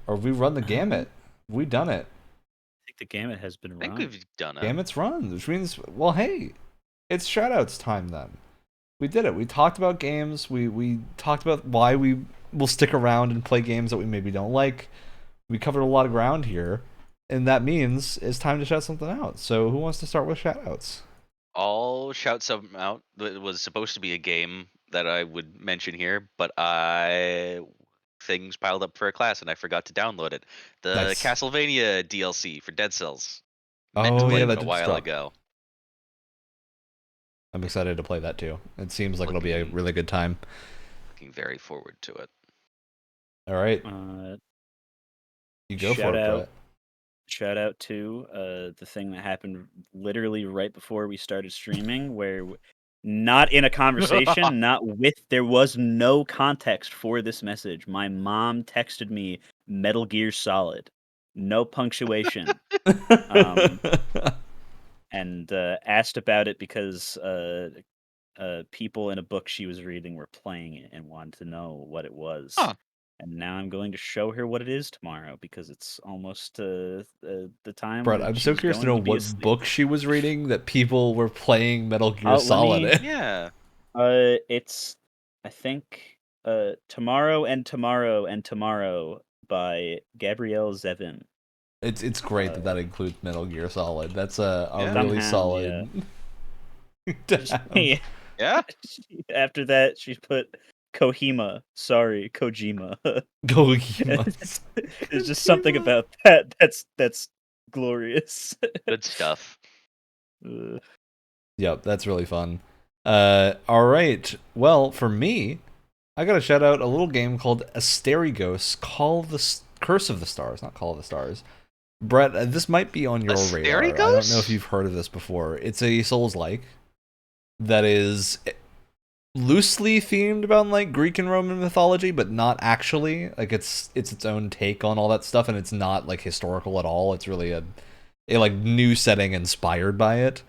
Or have we run the gamut? Have we done it? I think the gamut has been I think run. we've done it. Gamut's run, which means, well, hey, it's shoutouts time then. We did it. We talked about games. We talked about why we will stick around and play games that we maybe don't like. We covered a lot of ground here, and that means it's time to shout something out. So who wants to start with shoutouts? I'll shout something out that was supposed to be a game that I would mention here, but things piled up for a class and I forgot to download it. The Nice. Castlevania DLC for Dead Cells. Meant Oh, to play yeah, it that a did while drop. ago. I'm excited to play that too. It seems like it'll be a really good time. Looking very forward to it. All right, you go for it, Brett. Shout out to the thing that happened literally right before we started streaming, where not in a conversation, there was no context for this message. My mom texted me Metal Gear Solid, no punctuation, and asked about it because people in a book she was reading were playing it and wanted to know what it was. Huh. And now I'm going to show her what it is tomorrow because it's almost the time. Brett, when I'm so she's curious to going know be what asleep. book she was reading that people were playing Metal Gear Solid in. Yeah. It's, I think, Tomorrow and Tomorrow and Tomorrow by Gabrielle Zevin. It's great that includes Metal Gear Solid. That's a really Somehow, solid. Yeah. Yeah. After that, she put Kohima. Sorry, Kojima. Kojima. There's just something about that that's glorious. Good stuff. Yep, that's really fun. All right. Well, for me, I gotta shout out a little game called Asterigos, Curse of the Stars, not Call of the Stars. Brett, this might be on your radar. I don't know if you've heard of this before. It's a Souls-like that is loosely themed about like Greek and Roman mythology, but not actually. Like it's its own take on all that stuff, and it's not like historical at all. It's really a like new setting inspired by it.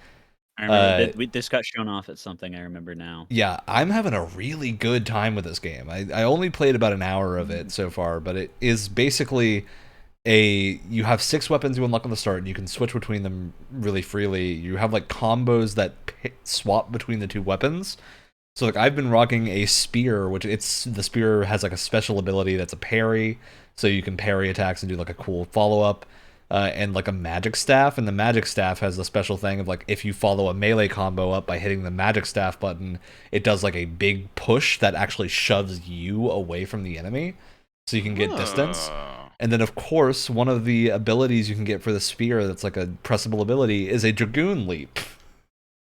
I remember this got shown off at something. I remember now. Yeah, I'm having a really good time with this game. I only played about an hour of it so far, but it is basically you have 6 weapons you unlock on the start, and you can switch between them really freely. You have like combos that swap between the 2 weapons. So like I've been rocking a spear, the spear has like a special ability that's a parry, so you can parry attacks and do like a cool follow-up. And like a magic staff, and the magic staff has the special thing of like if you follow a melee combo up by hitting the magic staff button, it does like a big push that actually shoves you away from the enemy, so you can get distance. And then of course one of the abilities you can get for the spear that's like a pressable ability is a dragoon leap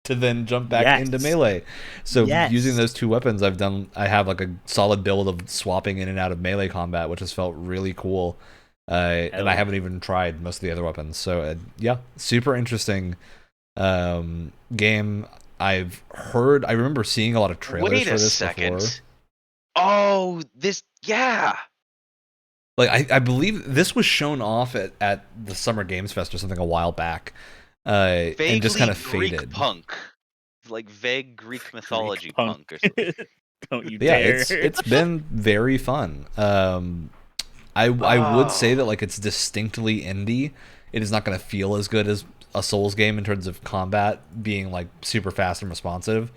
to then jump back into melee. So using those 2 weapons, I have like a solid build of swapping in and out of melee combat, which has felt really cool. And I haven't even tried most of the other weapons. So yeah, super interesting game. I remember seeing a lot of trailers for this before. Oh, yeah. Like I believe this was shown off at the Summer Games Fest or something a while back. And just kind of faded. Greek punk. Like vague Greek mythology punk or something. Don't you dare. Yeah, it's been very fun. I would say that like it's distinctly indie. It is not going to feel as good as a Souls game in terms of combat being like super fast and responsive,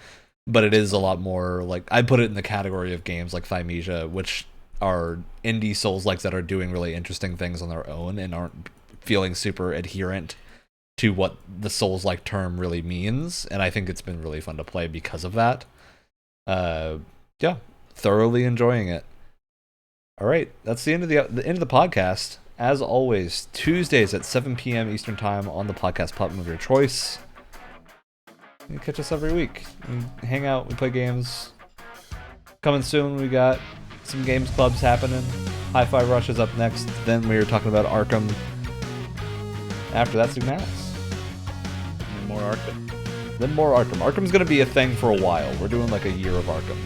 but it is a lot more like I put it in the category of games like Thymesia, which are indie Souls-likes that are doing really interesting things on their own and aren't feeling super adherent to what the Souls-like term really means. And I think it's been really fun to play because of that. Yeah, thoroughly enjoying it. All right, that's the end of the end of the podcast. as always, Tuesdays at 7 p.m. Eastern Time on the podcast platform of your choice. You catch us every week. We hang out, we play games. Coming soon, we got some games clubs happening. Hi-Fi Rush is up next. Then we were talking about Arkham. After that, Sigmatis. And more Arkham. Then more Arkham. Arkham's going to be a thing for a while. We're doing like a year of Arkham.